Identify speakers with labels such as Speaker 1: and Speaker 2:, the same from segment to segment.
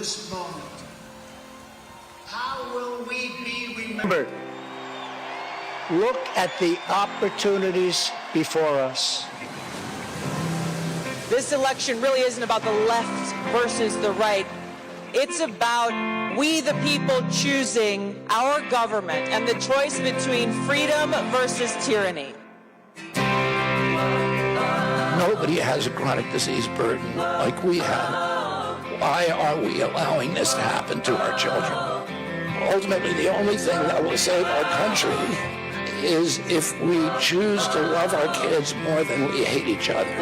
Speaker 1: this moment? How will we be remembered? Look at the opportunities before us.
Speaker 2: This election really isn't about the left versus the right. It's about we the people choosing our government and the choice between freedom versus tyranny.
Speaker 3: Nobody has a chronic disease burden like we have. Why are we allowing this to happen to our children? Ultimately, the only thing that will save our country is if we choose to love our kids more than we hate each other.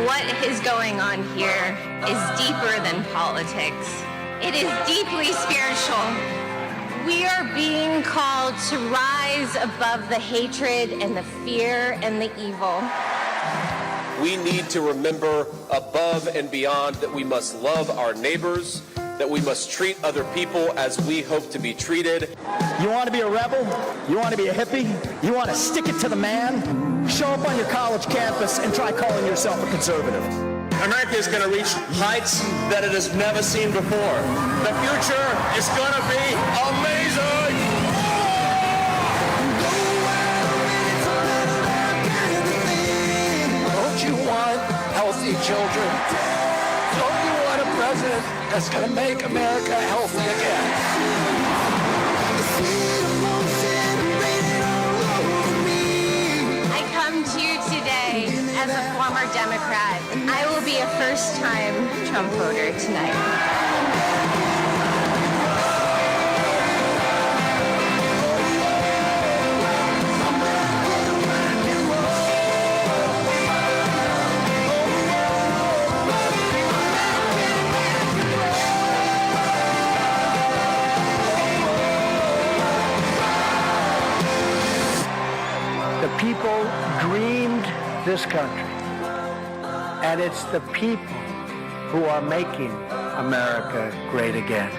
Speaker 4: What is going on here is deeper than politics. It is deeply spiritual. We are being called to rise above the hatred and the fear and the evil.
Speaker 5: We need to remember above and beyond that we must love our neighbors, that we must treat other people as we hope to be treated.
Speaker 6: You want to be a rebel? You want to be a hippie? You want to stick it to the man? Show up on your college campus and try calling yourself a conservative.
Speaker 7: America is going to reach heights that it has never seen before. The future is going to be amazing!
Speaker 3: Don't you want healthy children? Don't you want a president that's going to make America healthy again?
Speaker 4: I come to you today as a former Democrat. I will be a first-time Trump voter tonight.
Speaker 1: The people dreamed this country, and it's the people who are making America great again.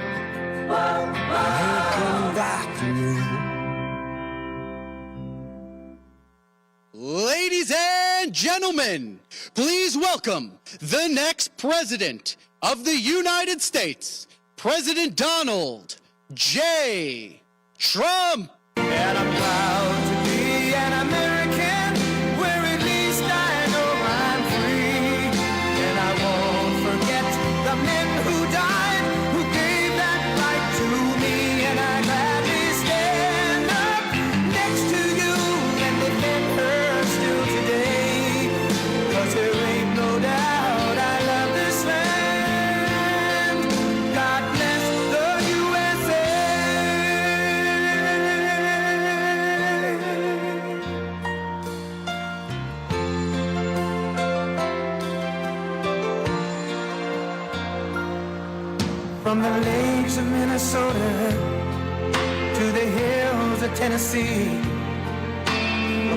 Speaker 8: Ladies and gentlemen, please welcome the next president of the United States, President Donald J. Trump.
Speaker 6: And I'm proud to be an American, where at least I know I'm free. And I won't forget the men who died, who gave that right to me. And I gladly stand up next to you and defend her still today. 'Cause there ain't no doubt I love this land. God bless the USA. From the lakes of Minnesota to the hills of Tennessee,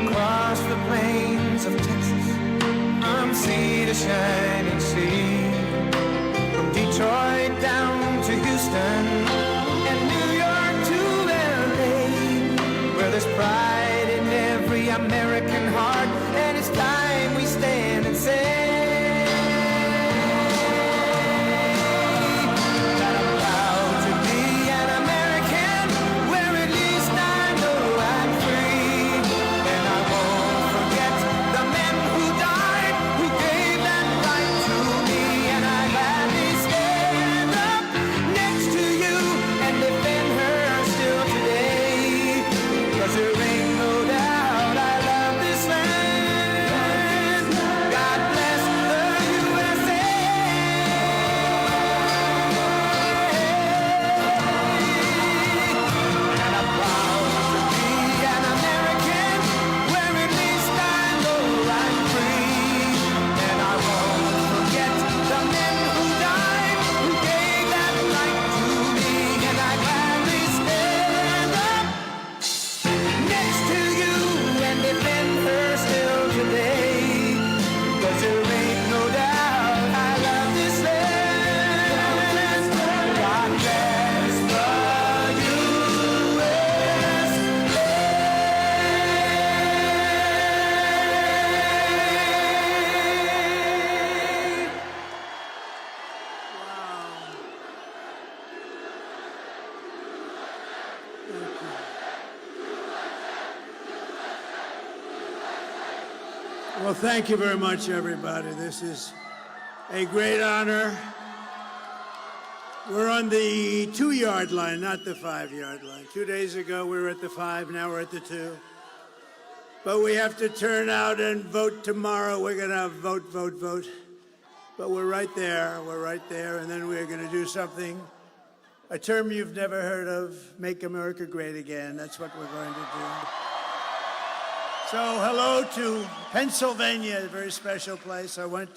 Speaker 6: across the plains of Texas, from sea to shining sea, from Detroit down to Houston and New York to LA, where there's pride in every American heart, and it's time we stand and say that I'm proud to be an American, where at least I know I'm free. And I won't forget the men who died, who gave that right to me.
Speaker 9: Well, thank you very much, everybody. This is a great honor. We're on the 2-yard line, not the 5-yard line. 2 days ago, we were at the 5, now we're at the 2. But we have to turn out and vote tomorrow. We're going to vote. But we're right there, and then we're going to do something, a term you've never heard of, make America great again. That's what we're going to do. So hello to Pennsylvania, a very special place. I went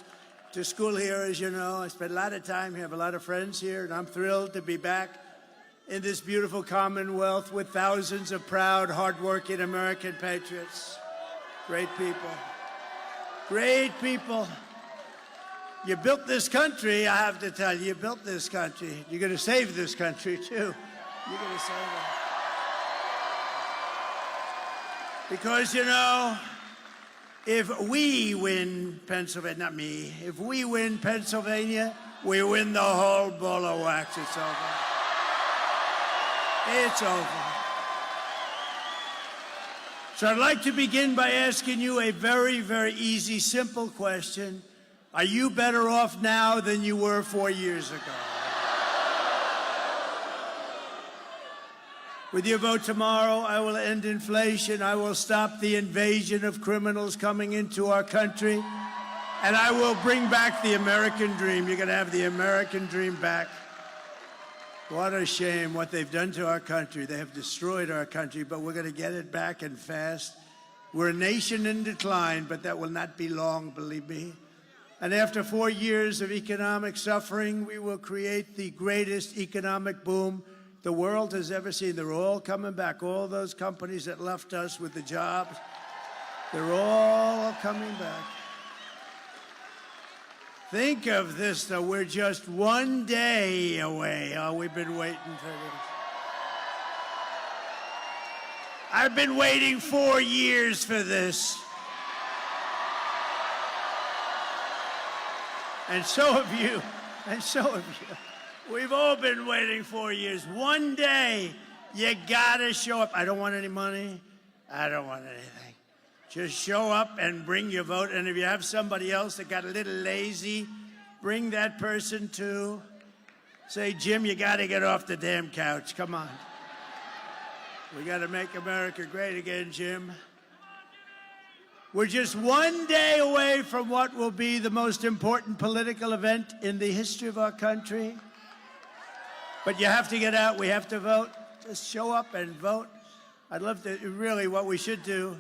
Speaker 9: to school here, as you know. I spent a lot of time here, have a lot of friends here, and I'm thrilled to be back in this beautiful Commonwealth with thousands of proud, hardworking American patriots. Great people. Great people. You built this country, I have to tell you, you built this country. You're going to save this country, too. You're going to save it. Because, you know, if we win Pennsylvania, not me, if we win Pennsylvania, we win the whole ball of wax. It's over. It's over. So I'd like to begin by asking you a very, very easy, simple question. Are you better off now than you were 4 years ago? With your vote tomorrow, I will end inflation, I will stop the invasion of criminals coming into our country, and I will bring back the American dream. You're going to have the American dream back. What a shame what they've done to our country. They have destroyed our country, but we're going to get it back and fast. We're a nation in decline, but that will not be long, believe me. And after 4 years of economic suffering, we will create the greatest economic boom the world has ever seen. They're all coming back. All those companies that left us with the jobs, they're all coming back. Think of this, though. We're just 1 day away. Oh, we've been waiting for this. I've been waiting 4 years for this. And so have you. And so have you. We've all been waiting 4 years. 1 day, you gotta show up. I don't want any money. I don't want anything. Just show up and bring your vote. And if you have somebody else that got a little lazy, bring that person too. Say, Jim, you gotta get off the damn couch. Come on. We gotta make America great again, Jim. We're just 1 day away from what will be the most important political event in the history of our country. But you have to get out. We have to vote. Just show up and vote. I'd love to, really, what we should do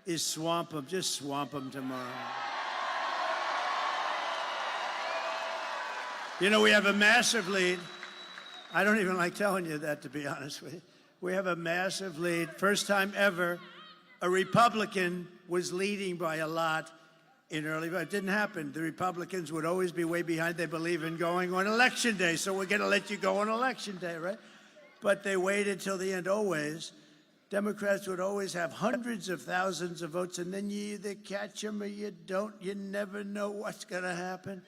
Speaker 9: is swamp them. Just swamp them tomorrow. You know, we have a massive lead. I don't even like telling you that, to be honest with you. We have a massive lead. First time ever, a Republican was leading by a lot in early, but it didn't happen. The Republicans would always be way behind. They believe in going on Election Day, so we're going to let you go on Election Day, right? But they waited till the end, always. Democrats would always have hundreds of thousands of votes, and then you either catch them or you don't. You never know what's going to happen.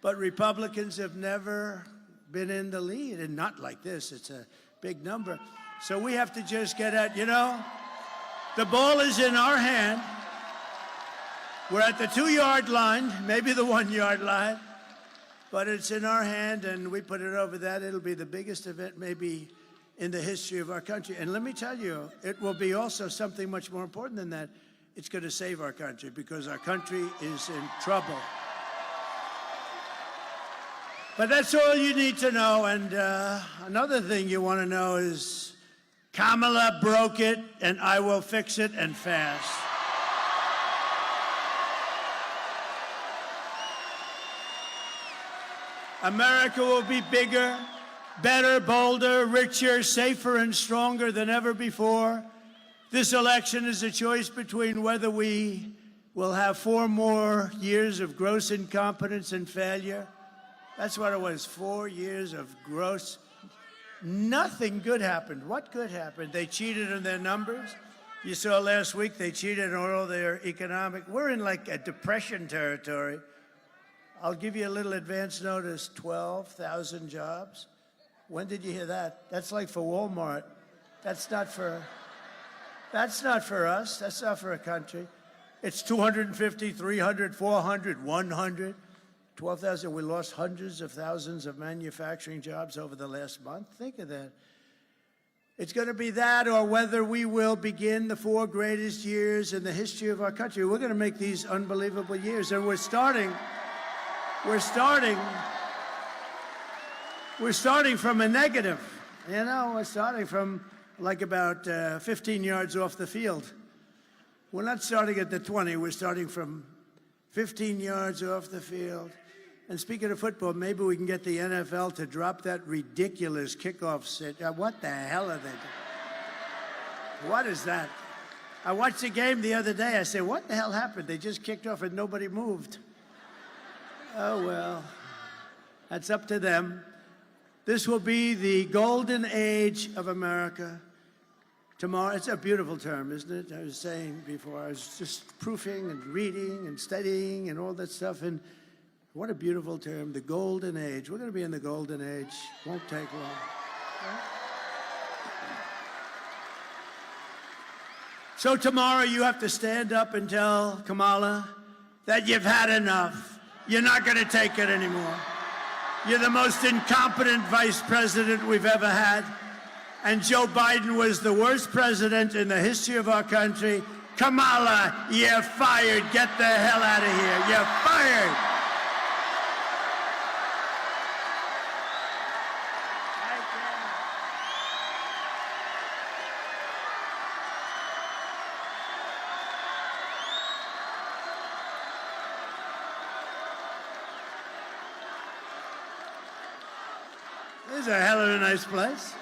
Speaker 9: But Republicans have never been in the lead, and not like this. It's a big number. So we have to just get at, you know, the ball is in our hand. We're at the 2-yard line, maybe the 1-yard line, but it's in our hand, and we put it over that. It'll be the biggest event maybe in the history of our country. And let me tell you, it will be also something much more important than that. It's going to save our country, because our country is in trouble. But that's all you need to know. And another thing you want to know is Kamala broke it, and I will fix it, and fast. America will be bigger, better, bolder, richer, safer, and stronger than ever before. This election is a choice between whether we will have 4 more years of gross incompetence and failure. That's what it was, 4 years of gross. Nothing good happened. What good happened? They cheated on their numbers. You saw last week they cheated on all their economic. We're in like a depression territory. I'll give you a little advance notice, 12,000 jobs. When did you hear that? That's like for Walmart. That's not for us. That's not for a country. It's 250, 300, 400, 100, 12,000. We lost hundreds of thousands of manufacturing jobs over the last month. Think of that. It's going to be that, or whether we will begin the 4 greatest years in the history of our country. We're going to make these unbelievable years, and we're starting from a negative. You know, we're starting from like about 15 yards off the field. We're not starting at the 20. We're starting from 15 yards off the field. And speaking of football, maybe we can get the NFL to drop that ridiculous kickoff sit. What the hell are they doing? What is that? I watched the game the other day. I said, what the hell happened? They just kicked off and nobody moved. Oh, well, that's up to them. This will be the golden age of America. Tomorrow, it's a beautiful term, isn't it? I was saying before, I was just proofing and reading and studying and all that stuff, and what a beautiful term, the golden age. We're going to be in the golden age. Won't take long. So tomorrow you have to stand up and tell Kamala that you've had enough. You're not going to take it anymore. You're the most incompetent vice president we've ever had. And Joe Biden was the worst president in the history of our country. Kamala, you're fired. Get the hell out of here. You're fired. This is a hell of a nice place.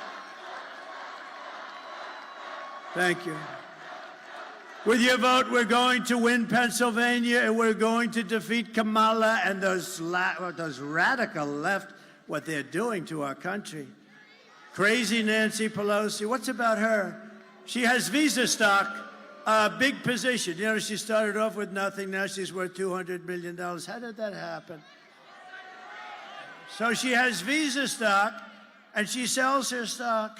Speaker 9: Thank you. With your vote, we're going to win Pennsylvania, and we're going to defeat Kamala and those radical left, what they're doing to our country. Crazy Nancy Pelosi. What's about her? She has Visa stock, a big position. You know, she started off with nothing. Now she's worth $200 million. How did that happen? So she has Visa stock, and she sells her stock.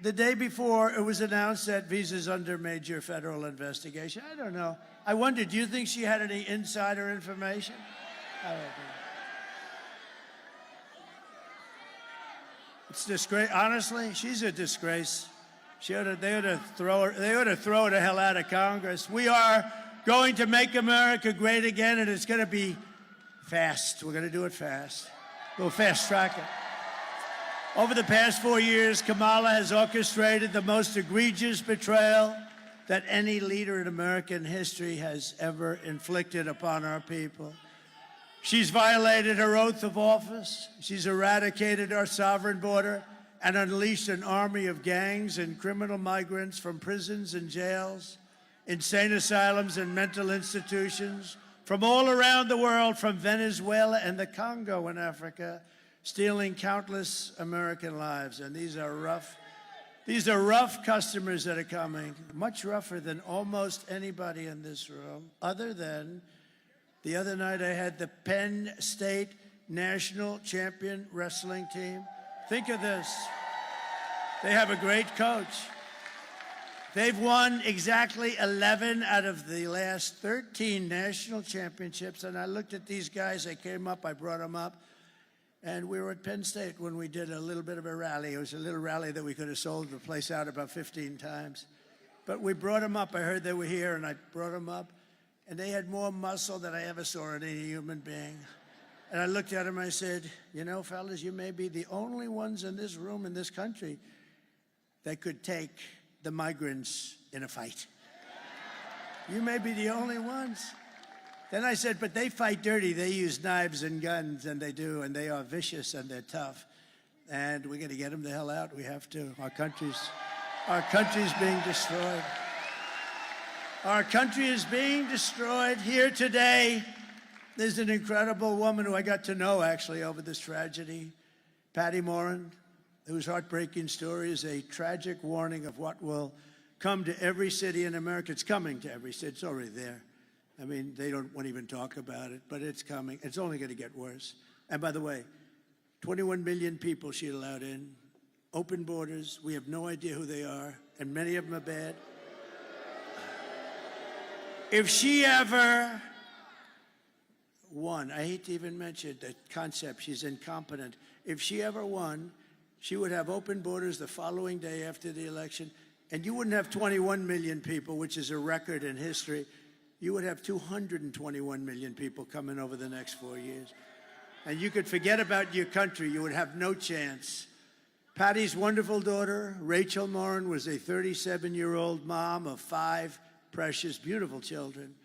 Speaker 9: The day before, it was announced that Visa's under major federal investigation. I don't know. I wonder, do you think she had any insider information? I don't know. It's disgrace. Honestly, she's a disgrace. They ought to throw her the hell out of Congress. We are going to make America great again, and it's going to be fast. We're going to do it fast. We'll fast track it. Over the past 4 years, Kamala has orchestrated the most egregious betrayal that any leader in American history has ever inflicted upon our people. She's violated her oath of office. She's eradicated our sovereign border and unleashed an army of gangs and criminal migrants from prisons and jails, insane asylums and mental institutions, from all around the world, from Venezuela and the Congo in Africa, stealing countless American lives. And these are rough customers that are coming, much rougher than almost anybody in this room, other than the other night I had the Penn State national champion wrestling team. Think of this. They have a great coach. They've won exactly 11 out of the last 13 national championships. And I looked at these guys. I came up, I brought them up. And we were at Penn State when we did a little bit of a rally. It was a little rally that we could have sold the place out about 15 times. But we brought them up. I heard they were here, and I brought them up. And they had more muscle than I ever saw in any human being. And I looked at them and I said, you know, fellas, you may be the only ones in this room in this country that could take the migrants in a fight. You may be the only ones. Then I said, but they fight dirty. They use knives and guns, and they do, and they are vicious and they're tough. And we're going to get them the hell out. We have to. Our country's being destroyed. Our country is being destroyed. Here today, there's an incredible woman who I got to know, actually, over this tragedy, Patty Morin, whose heartbreaking story is a tragic warning of what will come to every city in America. It's coming to every city. It's already there. I mean, they don't want to even talk about it, but it's coming. It's only going to get worse. And by the way, 21 million people she allowed in. open borders. We have no idea who they are, and many of them are bad. If she ever won, I hate to even mention the concept, she's incompetent. If she ever won, she would have open borders the following day after the election, and you wouldn't have 21 million people, which is a record in history. You would have 221 million people coming over the next 4 years. And you could forget about your country. You would have no chance. Patty's wonderful daughter, Rachel Morin, was a 37-year-old mom of 5 precious, beautiful children.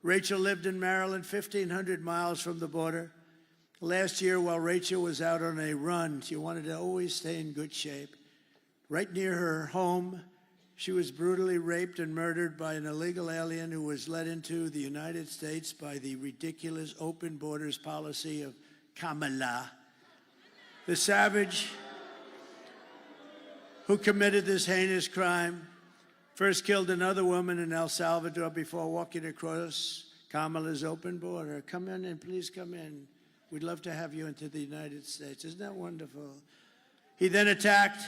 Speaker 9: Rachel lived in Maryland, 1,500 miles from the border. Last year, while Rachel was out on a run, she wanted to always stay in good shape. Right near her home, she was brutally raped and murdered by an illegal alien who was led into the United States by the ridiculous open borders policy of Kamala. The savage who committed this heinous crime first killed another woman in El Salvador before walking across Kamala's open border. Come in and please come in. We'd love to have you into the United States. Isn't that wonderful? He then attacked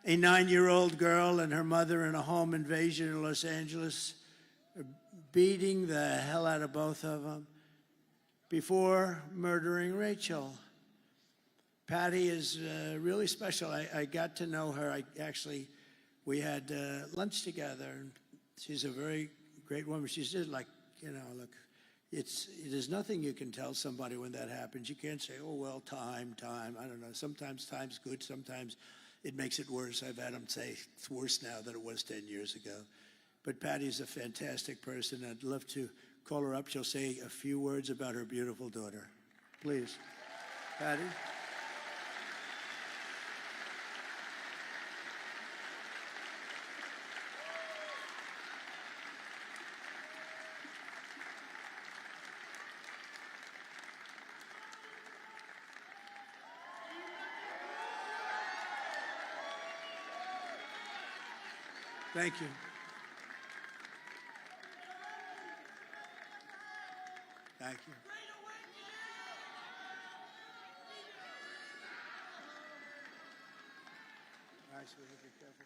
Speaker 9: a 9-year-old girl and her mother in a home invasion in Los Angeles, beating the hell out of both of them before murdering Rachel. Patty is really special. I got to know her. We had lunch together. She's a very great woman. She's just like, look, there's nothing you can tell somebody when that happens. You can't say, oh, well, time. I don't know. Sometimes time's good. Sometimes it makes it worse. I've had them say it's worse now than it was 10 years ago. But Patty's a fantastic person. I'd love to call her up. She'll say a few words about her beautiful daughter. Please. Patty? Thank you. Thank you. Nice, we have to be careful.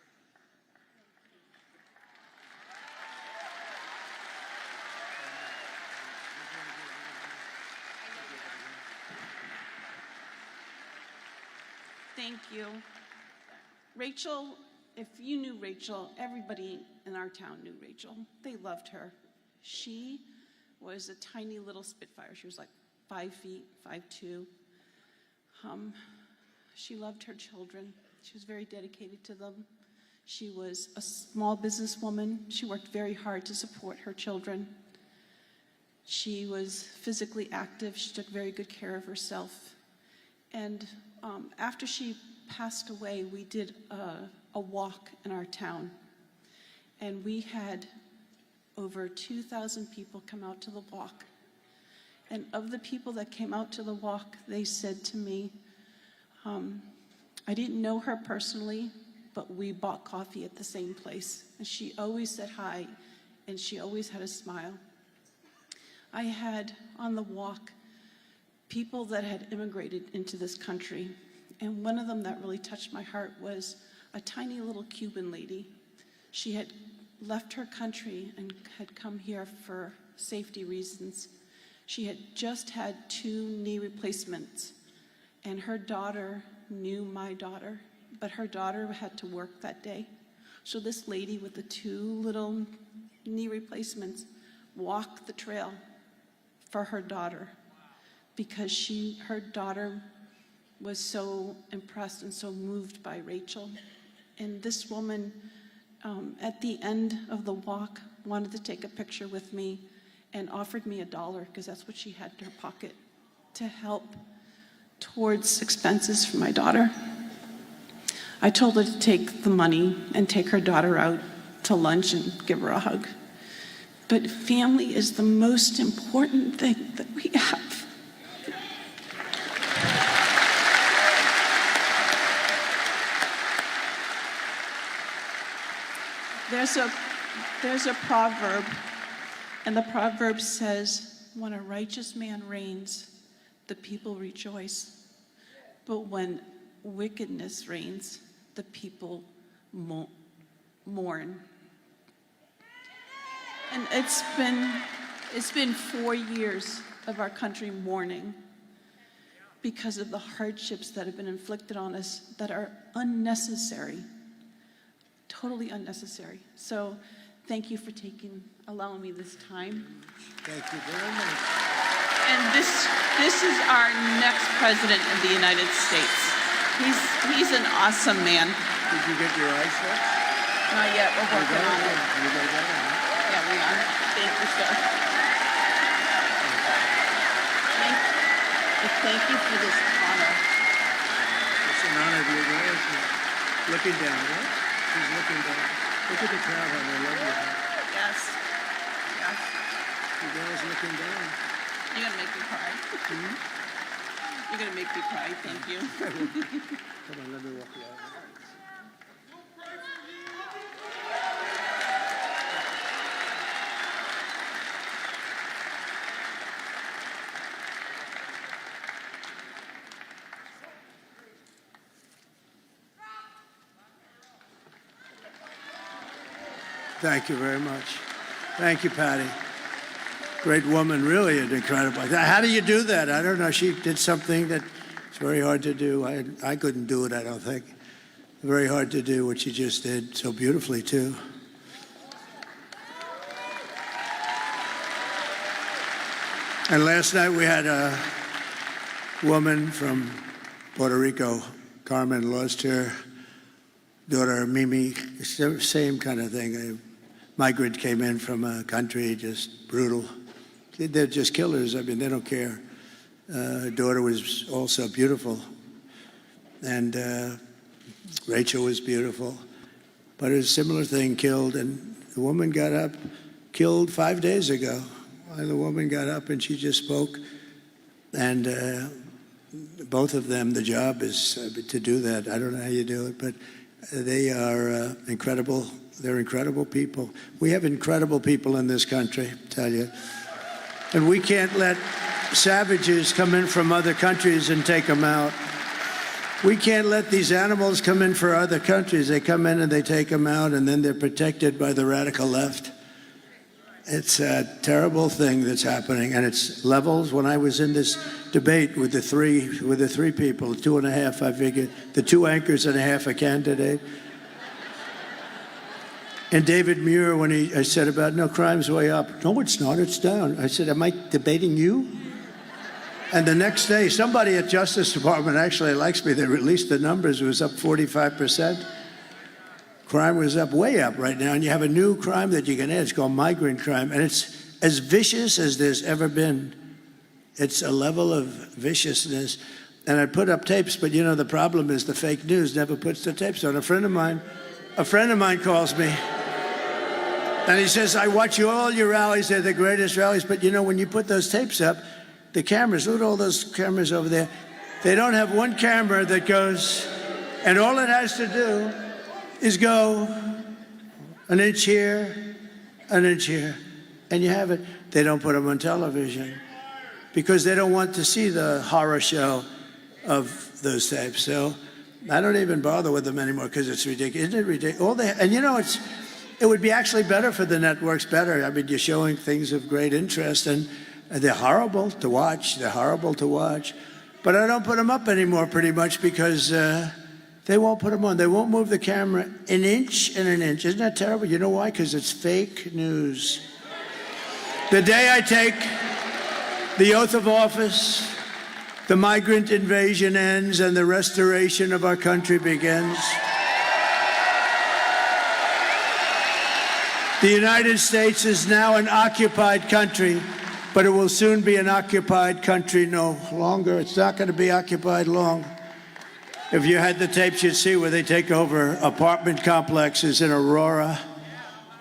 Speaker 10: Thank you. Rachel, if you knew Rachel, everybody in our town knew Rachel. They loved her. She was a tiny little Spitfire. She was like 5 feet, 5'2". She loved her children. She was very dedicated to them. She was a small businesswoman. She worked very hard to support her children. She was physically active. She took very good care of herself. And after she passed away, we did a walk in our town. And we had over 2,000 people come out to the walk. And of the people that came out to the walk, they said to me, I didn't know her personally, but we bought coffee at the same place. And she always said hi, and she always had a smile. I had on the walk people that had immigrated into this country. And one of them that really touched my heart was a tiny little Cuban lady. She had left her country and had come here for safety reasons. She had just had 2 knee replacements, and her daughter knew my daughter, but her daughter had to work that day. So this lady with the 2 little knee replacements walked the trail for her daughter because her daughter was so impressed and so moved by Rachel. And this woman, at the end of the walk, wanted to take a picture with me and offered me $1, because that's what she had in her pocket, to help towards expenses for my daughter. I told her to take the money and take her daughter out to lunch and give her a hug. But family is the most important thing that we have. There's a proverb, and the proverb says, when a righteous man reigns, the people rejoice. But when wickedness reigns, the people mourn. And it's been 4 years of our country mourning because of the hardships that have been inflicted on us that are unnecessary, totally unnecessary. So thank you for allowing me this time.
Speaker 9: Thank you very much.
Speaker 10: And this is our next president of the United States. He's an awesome man.
Speaker 9: Did you get your eyes checked?
Speaker 10: Not yet, we're working on it.
Speaker 9: You got that one, huh?
Speaker 10: Yeah, we are. Thank you, sir. Thank you for this honor.
Speaker 9: It's an honor to be there. She's looking down, right? She's looking down. Look at the crowd, how they love you.
Speaker 10: Yes. Yes.
Speaker 9: The girl's looking down.
Speaker 10: You're gonna make me cry. You're gonna make me cry. Thank you.
Speaker 9: Come on, let me walk you out. Thank you very much. Thank you, Patty. Great woman, really an incredible. How do you do that? I don't know. She did something that's very hard to do. I couldn't do it, I don't think. Very hard to do what she just did so beautifully, too. And last night we had a woman from Puerto Rico, Carmen, lost her daughter, Mimi, same kind of thing. A migrant came in from a country, just brutal. They're just killers. I mean, they don't care. Her daughter was also beautiful. And Rachel was beautiful. But a similar thing killed, and the woman got up, killed 5 days ago. And the woman got up and she just spoke. And both of them, the job is to do that. I don't know how you do it, but they are incredible. They're incredible people. We have incredible people in this country, I tell you. And we can't let savages come in from other countries and take them out. We can't let these animals come in for other countries. They come in and they take them out, and then they're protected by the radical left. It's a terrible thing that's happening, and it's levels. When I was in this debate with the three people, 2.5, I figured, the 2 anchors and a half a candidate. And David Muir, when I said about, no, crime's way up. No, it's not, it's down. I said, am I debating you? And the next day, somebody at Justice Department actually likes me. They released the numbers. It was up 45%. Crime was up, way up right now. And you have a new crime that you can add. It's called migrant crime. And it's as vicious as there's ever been. It's a level of viciousness. And I put up tapes, but you know, the problem is the fake news never puts the tapes on. A friend of mine calls me. And he says, I watch all your rallies. They're the greatest rallies. But you know, when you put those tapes up, the cameras, look at all those cameras over there. They don't have one camera that goes, and all it has to do is go an inch here, an inch here, and you have it. They don't put them on television because they don't want to see the horror show of those tapes. So I don't even bother with them anymore because it's ridiculous. Isn't it ridiculous? And you know, it would be actually better for the networks, better. I mean, you're showing things of great interest, and they're horrible to watch. They're horrible to watch. But I don't put them up anymore pretty much because they won't put them on. They won't move the camera an inch and an inch. Isn't that terrible? You know why? Because it's fake news. The day I take the oath of office, the migrant invasion ends and the restoration of our country begins. The United States is now an occupied country, but it will soon be an occupied country no longer. It's not going to be occupied long. If you had the tapes, you'd see where they take over apartment complexes in Aurora,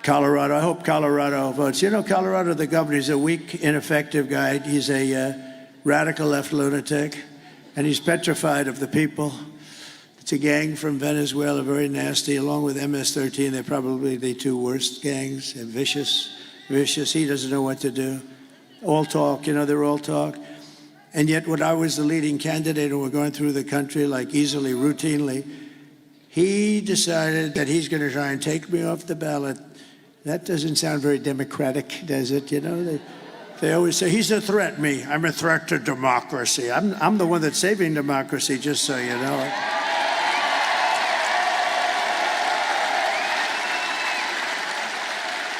Speaker 9: Colorado. I hope Colorado votes. You know, Colorado, the governor, is a weak, ineffective guy. He's a radical left lunatic, and he's petrified of the people. It's a gang from Venezuela, very nasty, along with MS-13. They're probably the 2 worst gangs. They're vicious. He doesn't know what to do. All talk, you know, they're all talk. And yet when I was the leading candidate and we're going through the country like easily, routinely, He decided that he's going to try and take me off the ballot. That doesn't sound very democratic, does it? You know, they always say, he's a threat, me. I'm a threat to democracy. I'm the one that's saving democracy, just so you know.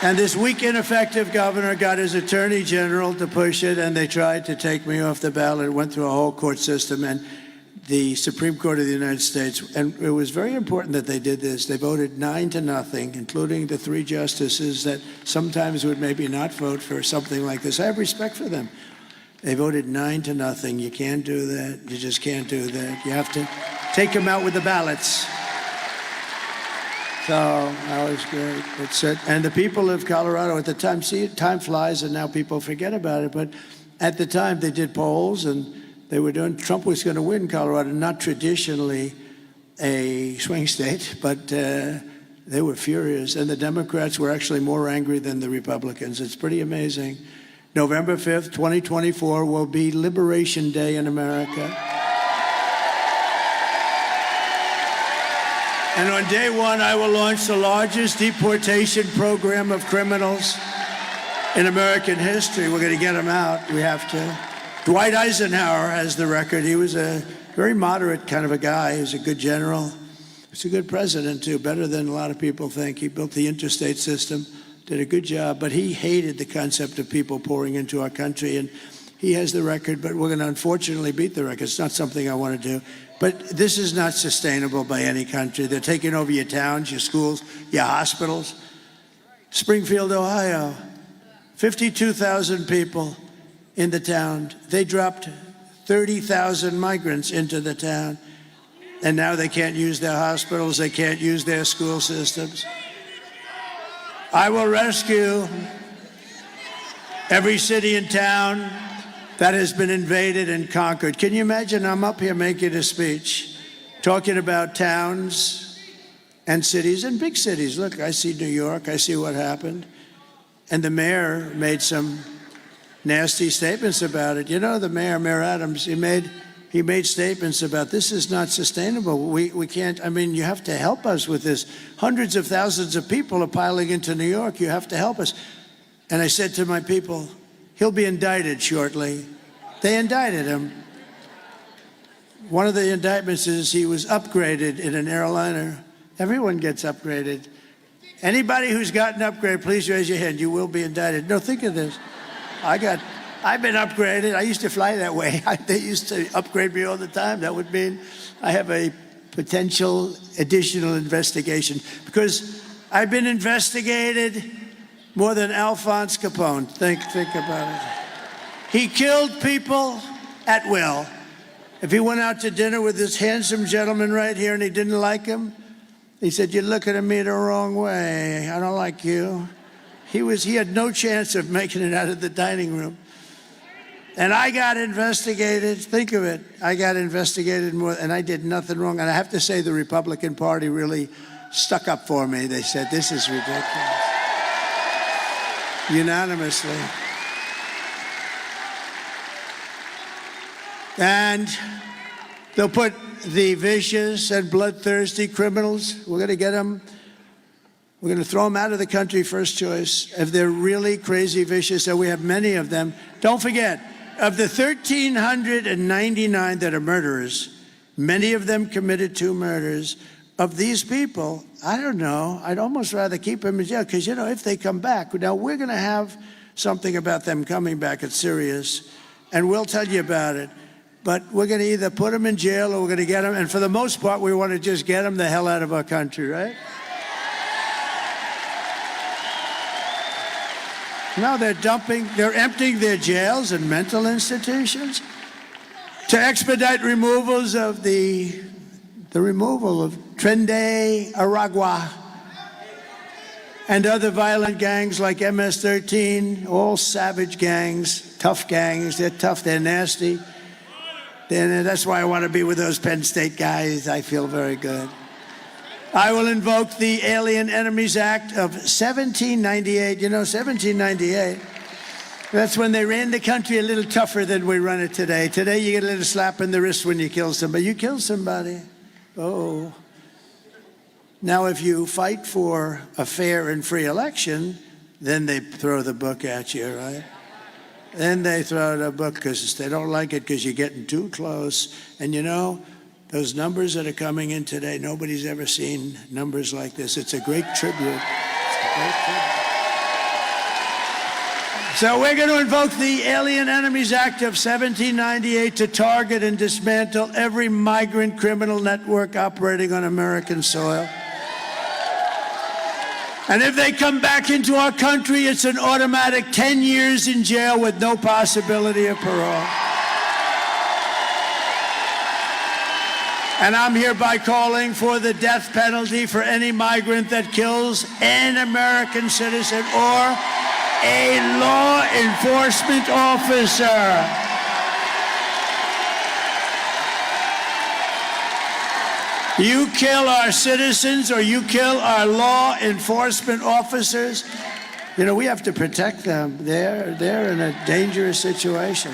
Speaker 9: And this weak, ineffective governor got his attorney general to push it, and they tried to take me off the ballot. It went through a whole court system, and the Supreme Court of the United States, and it was very important that they did this. They voted 9-0, including the 3 justices that sometimes would maybe not vote for something like this. I have respect for them. They voted 9-0. You can't do that. You just can't do that. You have to take them out with the ballots. So that was great. It's it. And the people of Colorado at the time, see, time flies and now people forget about it, but at the time they did polls and they were doing, Trump was going to win Colorado, not traditionally a swing state, but they were furious. And the Democrats were actually more angry than the Republicans. It's pretty amazing. November 5th, 2024 will be Liberation Day in America. And on day one, I will launch the largest deportation program of criminals in American history. We're going to get them out. We have to. Dwight Eisenhower has the record. He was a very moderate kind of a guy. He was a good general. He's a good president, too, better than a lot of people think. He built the interstate system, did a good job, but he hated the concept of people pouring into our country, and he has the record, but we're going to unfortunately beat the record. It's not something I want to do. But this is not sustainable by any country. They're taking over your towns, your schools, your hospitals. Springfield, Ohio, 52,000 people in the town. They dropped 30,000 migrants into the town. And now they can't use their hospitals. They can't use their school systems. I will rescue every city and town that has been invaded and conquered. Can you imagine? I'm up here making a speech, talking about towns and cities and big cities. Look, I see New York. I see what happened. And the mayor made some nasty statements about it. You know, the mayor, Mayor Adams, he made statements about this is not sustainable. We can't, I mean, you have to help us with this. Hundreds of thousands of people are piling into New York. You have to help us. And I said to my people, he'll be indicted shortly. They indicted him. One of the indictments is he was upgraded in an airliner. Everyone gets upgraded. Anybody who's gotten upgraded, please raise your hand. You will be indicted. No, think of this. I've been upgraded. I used to fly that way. They used to upgrade me all the time. That would mean I have a potential additional investigation because I've been investigated more than Alphonse Capone. Think about it. He killed people at will. If he went out to dinner with this handsome gentleman right here and he didn't like him, he said, "You're looking at me the wrong way. I don't like you." He had no chance of making it out of the dining room. And I got investigated. Think of it. I got investigated more, and I did nothing wrong. And I have to say the Republican Party really stuck up for me. They said, this is ridiculous. Unanimously. And they'll put the vicious and bloodthirsty criminals, we're going to get them, we're going to throw them out of the country first choice. If they're really crazy vicious, and we have many of them, don't forget, of the 1,399 that are murderers, many of them committed 2 murders. Of these people, I don't know, I'd almost rather keep them in jail because, you know, if they come back, now we're going to have something about them coming back. It's serious, and we'll tell you about it. But we're going to either put them in jail or we're going to get them, and for the most part, we want to just get them the hell out of our country, right? No, they're emptying their jails and mental institutions to expedite removals of the removal of Trende Aragua and other violent gangs like MS-13, all savage gangs, tough gangs. They're tough, they're nasty. And that's why I want to be with those Penn State guys. I feel very good. I will invoke the Alien Enemies Act of 1798. You know, 1798. That's when they ran the country a little tougher than we run it today. Today, you get a little slap in the wrist when you kill somebody. You kill somebody. Oh. Now, if you fight for a fair and free election, then they throw the book at you, right? Then they throw the book because they don't like it because you're getting too close. And you know, those numbers that are coming in today, nobody's ever seen numbers like this. It's a great tribute. It's a great tribute. So we're going to invoke the Alien Enemies Act of 1798 to target and dismantle every migrant criminal network operating on American soil. And if they come back into our country, it's an automatic 10 years in jail with no possibility of parole. And I'm hereby calling for the death penalty for any migrant that kills an American citizen or a law enforcement officer. You kill our citizens or you kill our law enforcement officers, you know, we have to protect them. They're in a dangerous situation.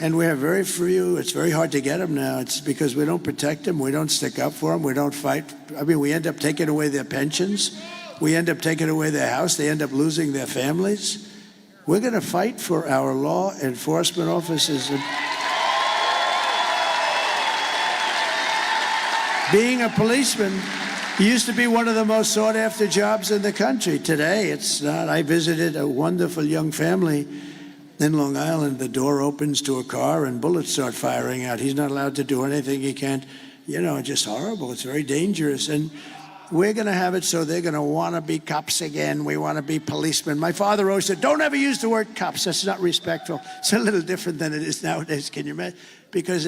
Speaker 9: And we have very few. It's very hard to get them now. It's because we don't protect them. We don't stick up for them. We don't fight. I mean, we end up taking away their pensions. We end up taking away their house. They end up losing their families. We're going to fight for our law enforcement officers. Being a policeman used to be one of the most sought-after jobs in the country. Today, it's not. I visited a wonderful young family in Long Island. The door opens to a car and bullets start firing out. He's not allowed to do anything. He can't, you know, just horrible. It's very dangerous. And we're going to have it so they're going to want to be cops again. We want to be policemen. My father always said, don't ever use the word cops. That's not respectful. It's a little different than it is nowadays. Can you imagine? Because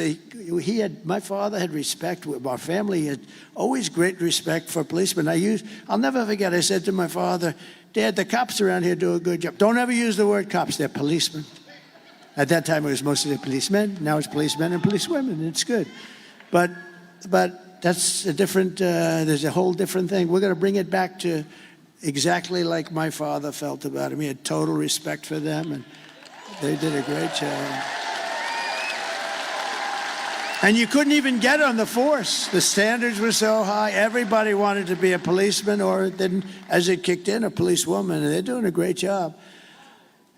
Speaker 9: my father had respect. Our family had always great respect for policemen. I'll never forget, I said to my father, Dad, the cops around here do a good job. Don't ever use the word cops. They're policemen. At that time, it was mostly policemen. Now it's policemen and policewomen. It's good. But that's a different, there's a whole different thing. We're going to bring it back to exactly like my father felt about him. He had total respect for them, and they did a great job. And you couldn't even get on the force. The standards were so high. Everybody wanted to be a policeman or, then, as it kicked in, a policewoman. And they're doing a great job.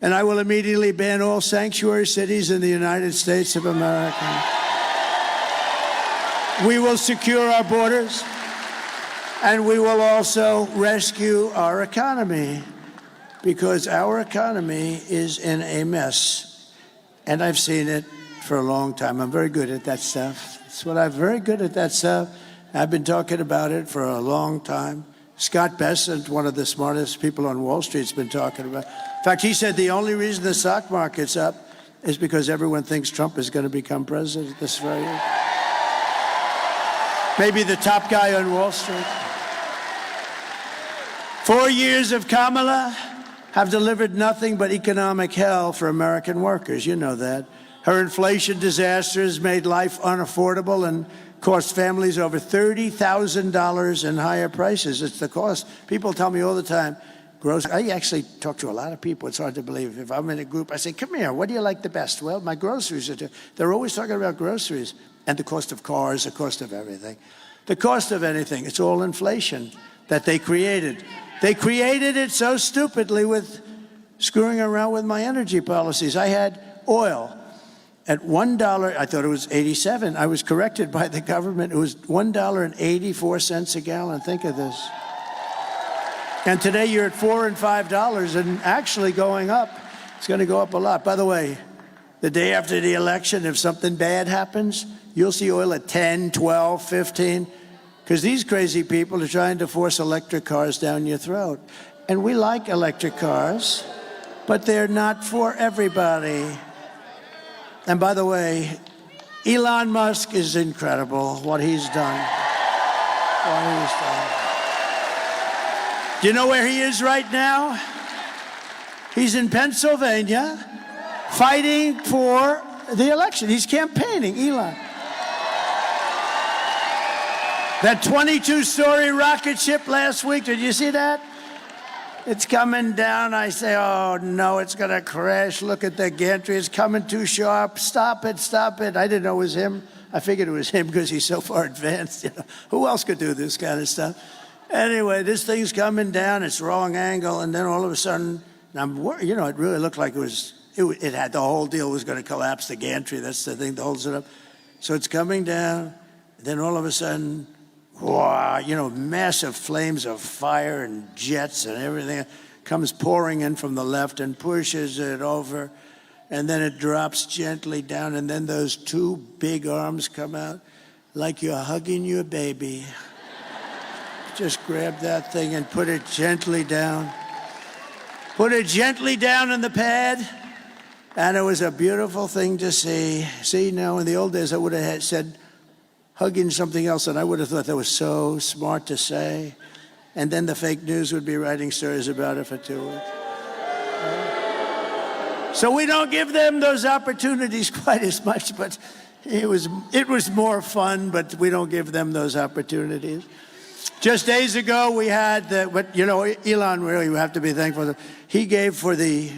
Speaker 9: And I will immediately ban all sanctuary cities in the United States of America. We will secure our borders. And we will also rescue our economy. Because our economy is in a mess. And I've seen it for a long time. I'm very good at that stuff. I'm very good at that stuff. I've been talking about it for a long time. Scott Bessent, one of the smartest people on Wall Street, has been talking about it. In fact, he said the only reason the stock market's up is because everyone thinks Trump is going to become president this very year. Maybe the top guy on Wall Street. 4 years of Kamala have delivered nothing but economic hell for American workers. You know that. Her inflation disaster has made life unaffordable and cost families over $30,000 in higher prices. It's the cost. People tell me all the time, I actually talk to a lot of people. It's hard to believe. If I'm in a group, I say, come here, what do you like the best? Well, my groceries are. They're always talking about groceries and the cost of cars, the cost of everything. The cost of anything, it's all inflation that they created. They created it so stupidly with screwing around with my energy policies. I had oil at $1, I thought it was 87. I was corrected by the government. It was $1.84 a gallon. Think of this. And today you're at $4 and $5 and actually going up. It's going to go up a lot. By the way, the day after the election, if something bad happens, you'll see oil at 10, 12, 15, because these crazy people are trying to force electric cars down your throat. And we like electric cars, but they're not for everybody. And by the way, Elon Musk is incredible, what he's done. What he's done. Do you know where he is right now? He's in Pennsylvania fighting for the election. He's campaigning, Elon. That 22-story rocket ship last week, did you see that? It's coming down. I say, oh, no, it's going to crash. Look at the gantry. It's coming too sharp. Stop it, stop it. I didn't know it was him. I figured it was him because he's so far advanced. Who else could do this kind of stuff? Anyway, this thing's coming down. It's wrong angle, and then all of a sudden, it really looked like it had the whole deal was going to collapse. The gantry, that's the thing that holds it up. So it's coming down. Then all of a sudden, wow, massive flames of fire and jets and everything comes pouring in from the left and pushes it over. And then it drops gently down. And then those two big arms come out like you're hugging your baby. Just grab that thing and put it gently down. Put it gently down in the pad. And it was a beautiful thing to see. See, now in the old days, I would have said hugging something else, and I would have thought that was so smart to say. And then the fake news would be writing stories about it for 2 weeks. So we don't give them those opportunities quite as much, but it was more fun, but we don't give them those opportunities. Just days ago, we had Elon, really, we have to be thankful. He gave for the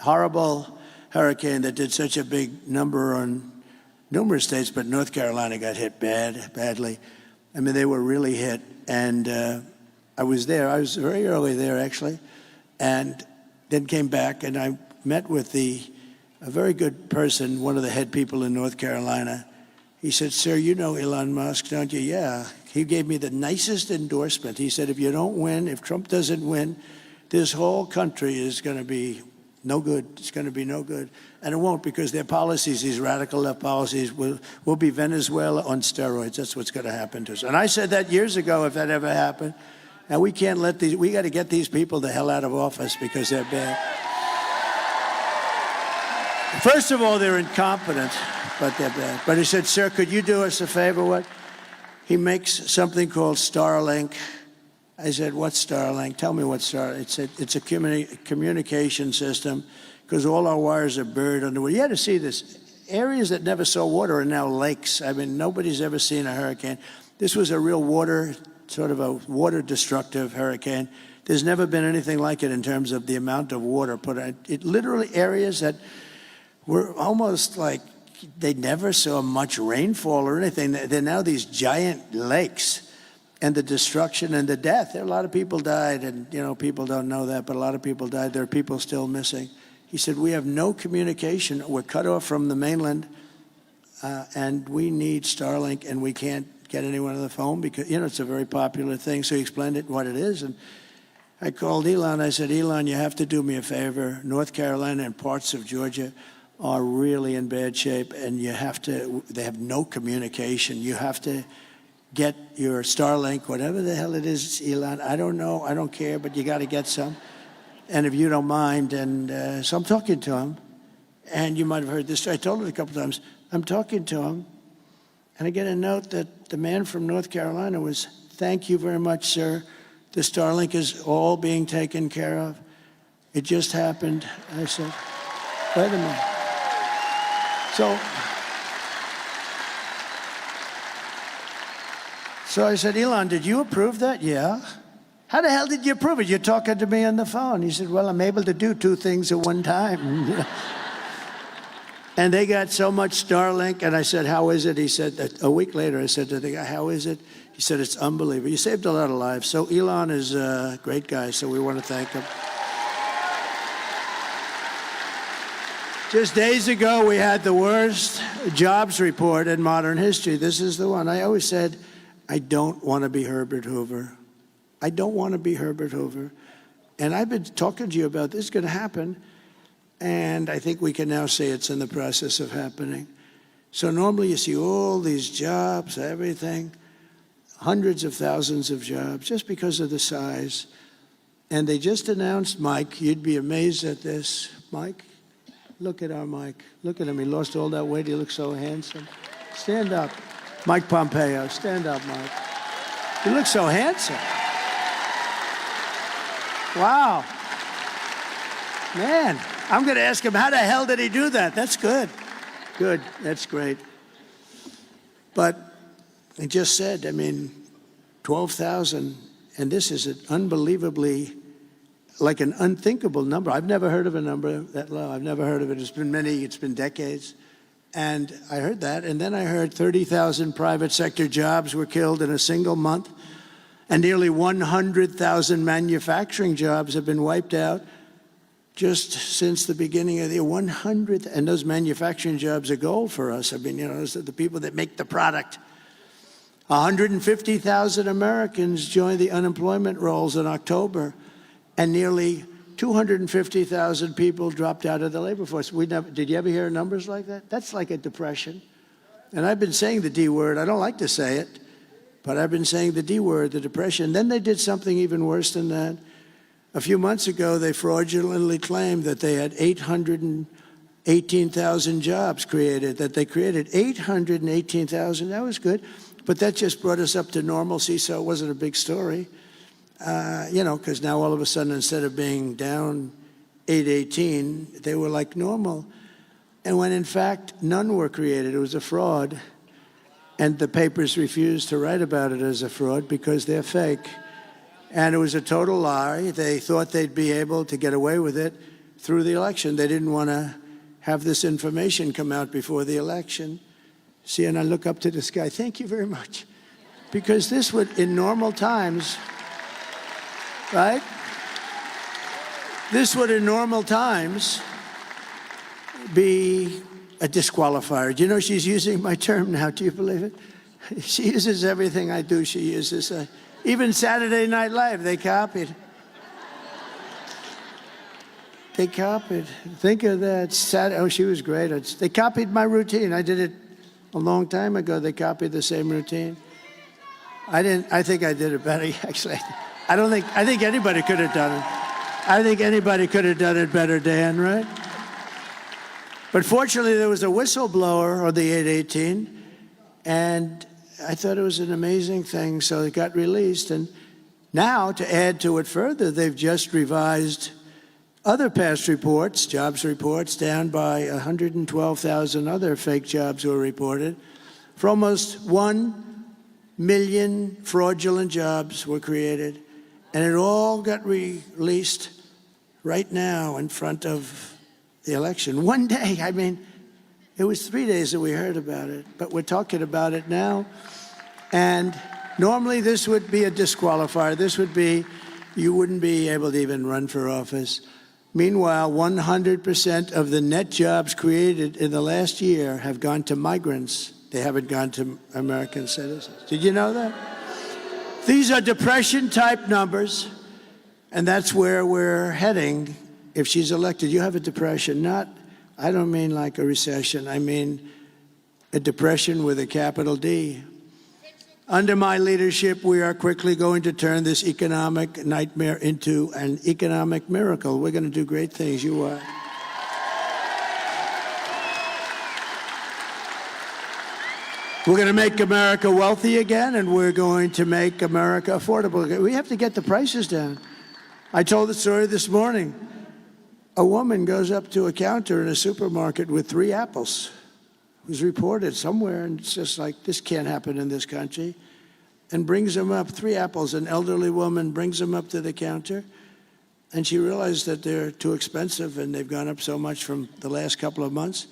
Speaker 9: horrible hurricane that did such a big number on numerous states, but North Carolina got hit badly. I mean, they were really hit. And I was there. I was very early there, actually, and then came back, and I met with a very good person, one of the head people in North Carolina. He said, "Sir, you know Elon Musk, don't you?" "Yeah." He gave me the nicest endorsement. He said, "If you don't win, if Trump doesn't win, this whole country is going to be no good. It's going to be no good." And it won't, because their policies, these radical left policies, will be Venezuela on steroids. That's what's going to happen to us. And I said that years ago, if that ever happened. And we can't let we got to get these people the hell out of office because they're bad. First of all, they're incompetent, but they're bad. But he said, "Sir, could you do us a favor?" What? He makes something called Starlink. I said, "What's Starlink? Tell me what Starlink." It's a communication system, because all our wires are buried underwater. You had to see this. Areas that never saw water are now lakes. I mean, nobody's ever seen a hurricane. This was a real sort of a water-destructive hurricane. There's never been anything like it in terms of the amount of water put out. It literally, areas that were almost like they never saw much rainfall or anything. They're now these giant lakes. And the destruction and the death. A lot of people died, and people don't know that, but a lot of people died. There are people still missing. He said, "We have no communication. We're cut off from the mainland, and we need Starlink, and we can't get anyone on the phone because it's a very popular thing." So he explained what it is, and I called Elon. I said, "Elon, you have to do me a favor. North Carolina and parts of Georgia are really in bad shape, and they have no communication. You have to get your Starlink, whatever the hell it is, Elon. I don't know. I don't care, but you got to get some. And if you don't mind." And so I'm talking to him. And you might have heard this. I told it a couple times. I'm talking to him. And I get a note that the man from North Carolina was, "Thank you very much, sir. The Starlink is all being taken care of. It just happened." I said, "Wait a minute." So I said, "Elon, did you approve that?" "Yeah." "How the hell did you approve it? You're talking to me on the phone." He said, "Well, I'm able to do two things at one time." And they got so much Starlink, and I said, "How is it?" He said, a week later, I said to the guy, "How is it?" He said, "It's unbelievable. You saved a lot of lives." So Elon is a great guy, so we want to thank him. Just days ago, we had the worst jobs report in modern history. This is the one. I always said, I don't want to be Herbert Hoover. I don't want to be Herbert Hoover. And I've been talking to you about this is going to happen. And I think we can now say it's in the process of happening. So normally you see all these jobs, everything, hundreds of thousands of jobs, just because of the size. And they just announced Mike. You'd be amazed at this. Mike, look at our Mike. Look at him. He lost all that weight. He looks so handsome. Stand up. Mike Pompeo. Stand up, Mike. You look so handsome. Wow. Man, I'm going to ask him, how the hell did he do that? That's good. Good. That's great. But I just said, 12,000, and this is an unbelievably, like an unthinkable number. I've never heard of a number that low. I've never heard of it. It's been decades. And I heard that, and then I heard 30,000 private sector jobs were killed in a single month, and nearly 100,000 manufacturing jobs have been wiped out just since the beginning of the year. 100, and those manufacturing jobs are gold for us. I mean, those are the people that make the product. 150,000 Americans joined the unemployment rolls in October, and nearly 250,000 people dropped out of the labor force. Did you ever hear numbers like that? That's like a depression. And I've been saying the D word. I don't like to say it, but I've been saying the D word, the depression. Then they did something even worse than that. A few months ago, they fraudulently claimed that they had 818,000 jobs created, that they created 818,000. That was good, but that just brought us up to normalcy, so it wasn't a big story. Because now all of a sudden, instead of being down 818, they were like normal. And when in fact, none were created. It was a fraud. And the papers refused to write about it as a fraud because they're fake. And it was a total lie. They thought they'd be able to get away with it through the election. They didn't want to have this information come out before the election. See, and I look up to the sky. Thank you very much. Because this would, in normal times, right? This would, in normal times, be a disqualifier. Do you know she's using my term now? Do you believe it? She uses everything I do. She uses, even Saturday Night Live, they copied. They copied. Think of that. Oh, she was great. They copied my routine. I did it a long time ago. They copied the same routine. I think I did it better, actually. I think anybody could have done it. I think anybody could have done it better, Dan, right? But fortunately, there was a whistleblower on the 818, and I thought it was an amazing thing, so it got released. And now, to add to it further, they've just revised other past reports, jobs reports, down by 112,000 other fake jobs were reported. For almost 1 million fraudulent jobs were created. And it all got released right now in front of the election. One day, I mean, it was 3 days that we heard about it, but we're talking about it now. And normally this would be a disqualifier. This would be, you wouldn't be able to even run for office. Meanwhile, 100% of the net jobs created in the last year have gone to migrants. They haven't gone to American citizens. Did you know that? These are depression-type numbers, and that's where we're heading if she's elected. You have a depression, I don't mean like a recession. I mean a depression with a capital D. Under my leadership, we are quickly going to turn this economic nightmare into an economic miracle. We're going to do great things. You are. We're going to make America wealthy again, and we're going to make America affordable again. We have to get the prices down. I told the story this morning. A woman goes up to a counter in a supermarket with 3 apples. It was reported somewhere, and it's just like, this can't happen in this country, and brings them up, 3 apples. An elderly woman brings them up to the counter, and she realized that they're too expensive, and they've gone up so much from the last couple of months.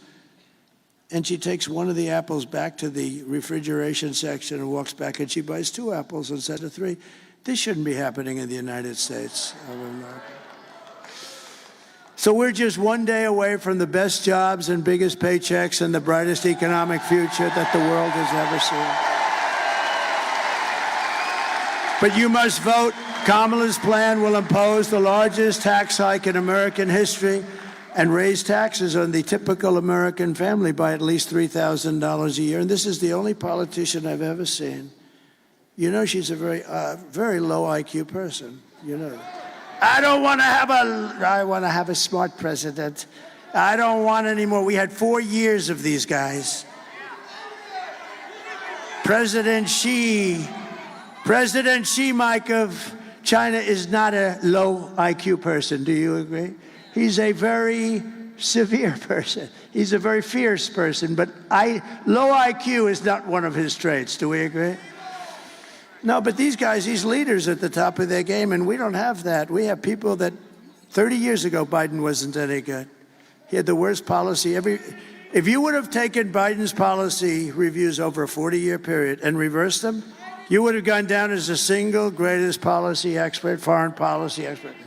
Speaker 9: And she takes one of the apples back to the refrigeration section and walks back, and she buys 2 apples instead of 3. This shouldn't be happening in the United States of America. So we're just one day away from the best jobs and biggest paychecks and the brightest economic future that the world has ever seen. But you must vote. Kamala's plan will impose the largest tax hike in American history and raise taxes on the typical American family by at least $3,000 a year. And this is the only politician I've ever seen. You know, she's a very low IQ person. You know that. I want to have a smart president. I don't want any more. We had 4 years of these guys. President Xi, Mike, of China is not a low IQ person. Do you agree? He's a very severe person. He's a very fierce person, but low IQ is not one of his traits. Do we agree? No, but these guys, these leaders at the top of their game, and we don't have that. We have people that 30 years ago, Biden wasn't any good. He had the worst policy. If you would have taken Biden's policy reviews over a 40-year period and reversed them, you would have gone down as the single greatest policy expert, foreign policy expert.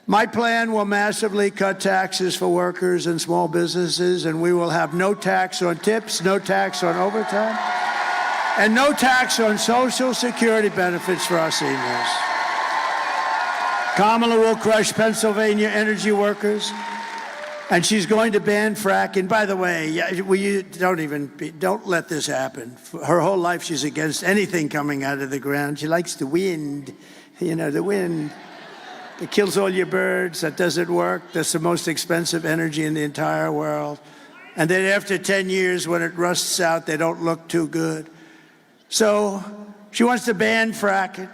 Speaker 9: My plan will massively cut taxes for workers and small businesses, and we will have no tax on tips, no tax on overtime, and no tax on Social Security benefits for our seniors. Kamala will crush Pennsylvania energy workers, and she's going to ban fracking. By the way, don't let this happen. Her whole life, she's against anything coming out of the ground. She likes the wind, the wind. It kills all your birds. That doesn't work. That's the most expensive energy in the entire world. And then after 10 years, when it rusts out, they don't look too good. So she wants to ban fracking,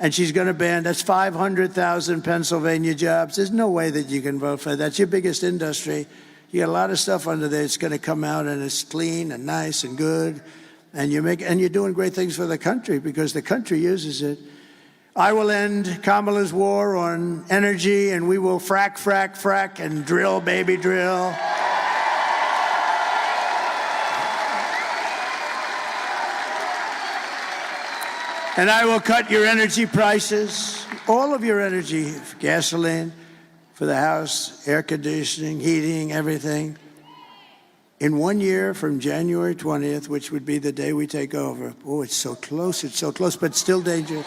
Speaker 9: and she's going to ban, that's 500,000 Pennsylvania jobs. There's no way that you can vote for that. That's your biggest industry. You got a lot of stuff under there. It's going to come out, and it's clean and nice and good. And you're doing great things for the country because the country uses it. I will end Kamala's war on energy, and we will frack, frack, frack, and drill, baby, drill. And I will cut your energy prices, all of your energy, gasoline, for the house, air conditioning, heating, everything. In 1 year from January 20th, which would be the day we take over. Oh, it's so close, but still dangerous.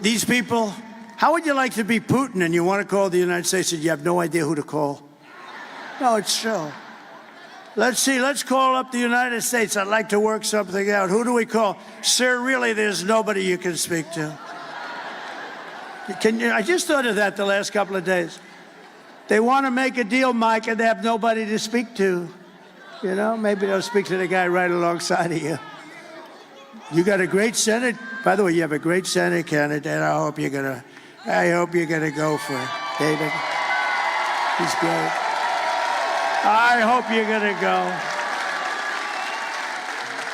Speaker 9: These people, how would you like to be Putin and you want to call the United States and you have no idea who to call? No, it's true. Let's see, let's call up the United States. I'd like to work something out. Who do we call? Sir, really, there's nobody you can speak to. I just thought of that the last couple of days. They want to make a deal, Mike, and they have nobody to speak to. Maybe they'll speak to the guy right alongside of you. You got a great Senate. By the way, you have a great Senate candidate. I hope you're gonna go for it, David. He's great. I hope you're gonna go.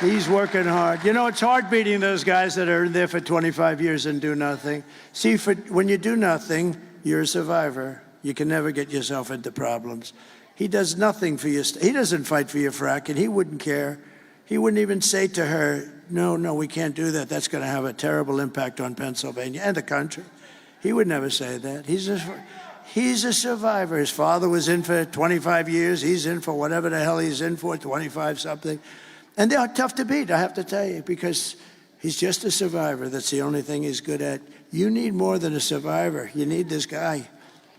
Speaker 9: He's working hard. It's hard beating those guys that are in there for 25 years and do nothing. See, when you do nothing, you're a survivor. You can never get yourself into problems. He does nothing for you. He doesn't fight for your fracking. He wouldn't care. He wouldn't even say to her, no, we can't do that. That's going to have a terrible impact on Pennsylvania and the country. He would never say that. He's a survivor. His father was in for 25 years. He's in for whatever the hell he's in for, 25-something. And they're tough to beat, I have to tell you, because he's just a survivor. That's the only thing he's good at. You need more than a survivor. You need this guy.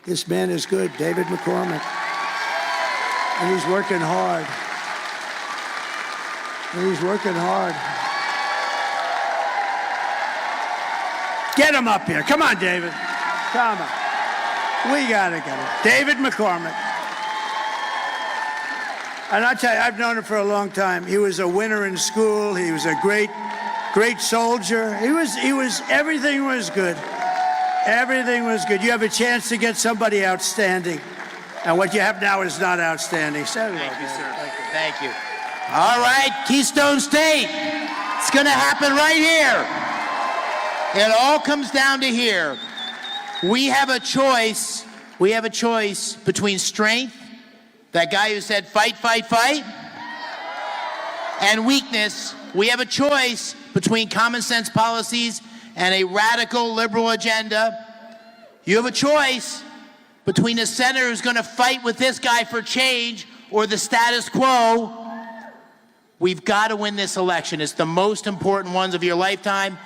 Speaker 9: This man is good, David McCormick. And he's working hard. Get him up here. Come on, David. Come on. We got to get him. David McCormick. And I tell you, I've known him for a long time. He was a winner in school. He was a great soldier. Everything was good. Everything was good. You have a chance to get somebody outstanding. And what you have now is not outstanding. Thank you, sir.
Speaker 11: Thank you. All right, Keystone State. It's going to happen right here. It all comes down to here. We have a choice. We have a choice between strength, that guy who said fight, fight, fight, and weakness. We have a choice between common sense policies and a radical liberal agenda. You have a choice between a senator who's going to fight with this guy for change or the status quo. We've got to win this election. It's the most important ones of your lifetime.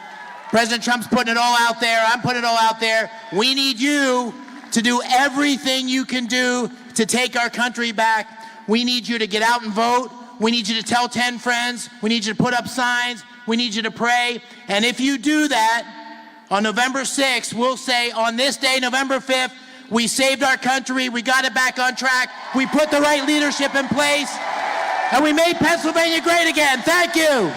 Speaker 11: President Trump's putting it all out there. I'm putting it all out there. We need you to do everything you can do to take our country back. We need you to get out and vote. We need you to tell 10 friends. We need you to put up signs. We need you to pray. And if you do that, on November 6th, we'll say on this day, November 5th, we saved our country. We got it back on track. We put the right leadership in place. And we made Pennsylvania great again. Thank you.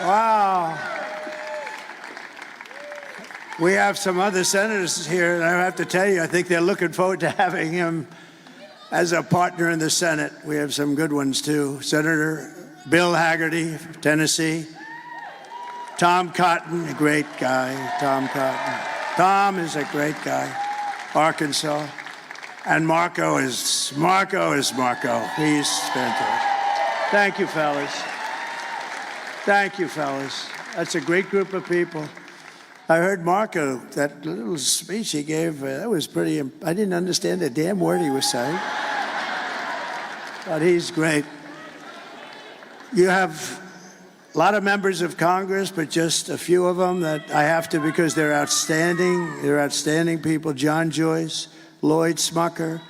Speaker 9: Wow. We have some other senators here, and I have to tell you, I think they're looking forward to having him as a partner in the Senate. We have some good ones, too. Senator Bill Hagerty, Tennessee. Tom Cotton, a great guy, Tom Cotton. Tom is a great guy, Arkansas. And Marco is Marco. He's fantastic. Thank you, fellas. Thank you, fellas. That's a great group of people. I heard Marco, that little speech he gave, that was pretty, I didn't understand a damn word he was saying. But he's great. You have a lot of members of Congress, but just a few of them that I have to, because they're outstanding. They're outstanding people. John Joyce, Lloyd Smucker,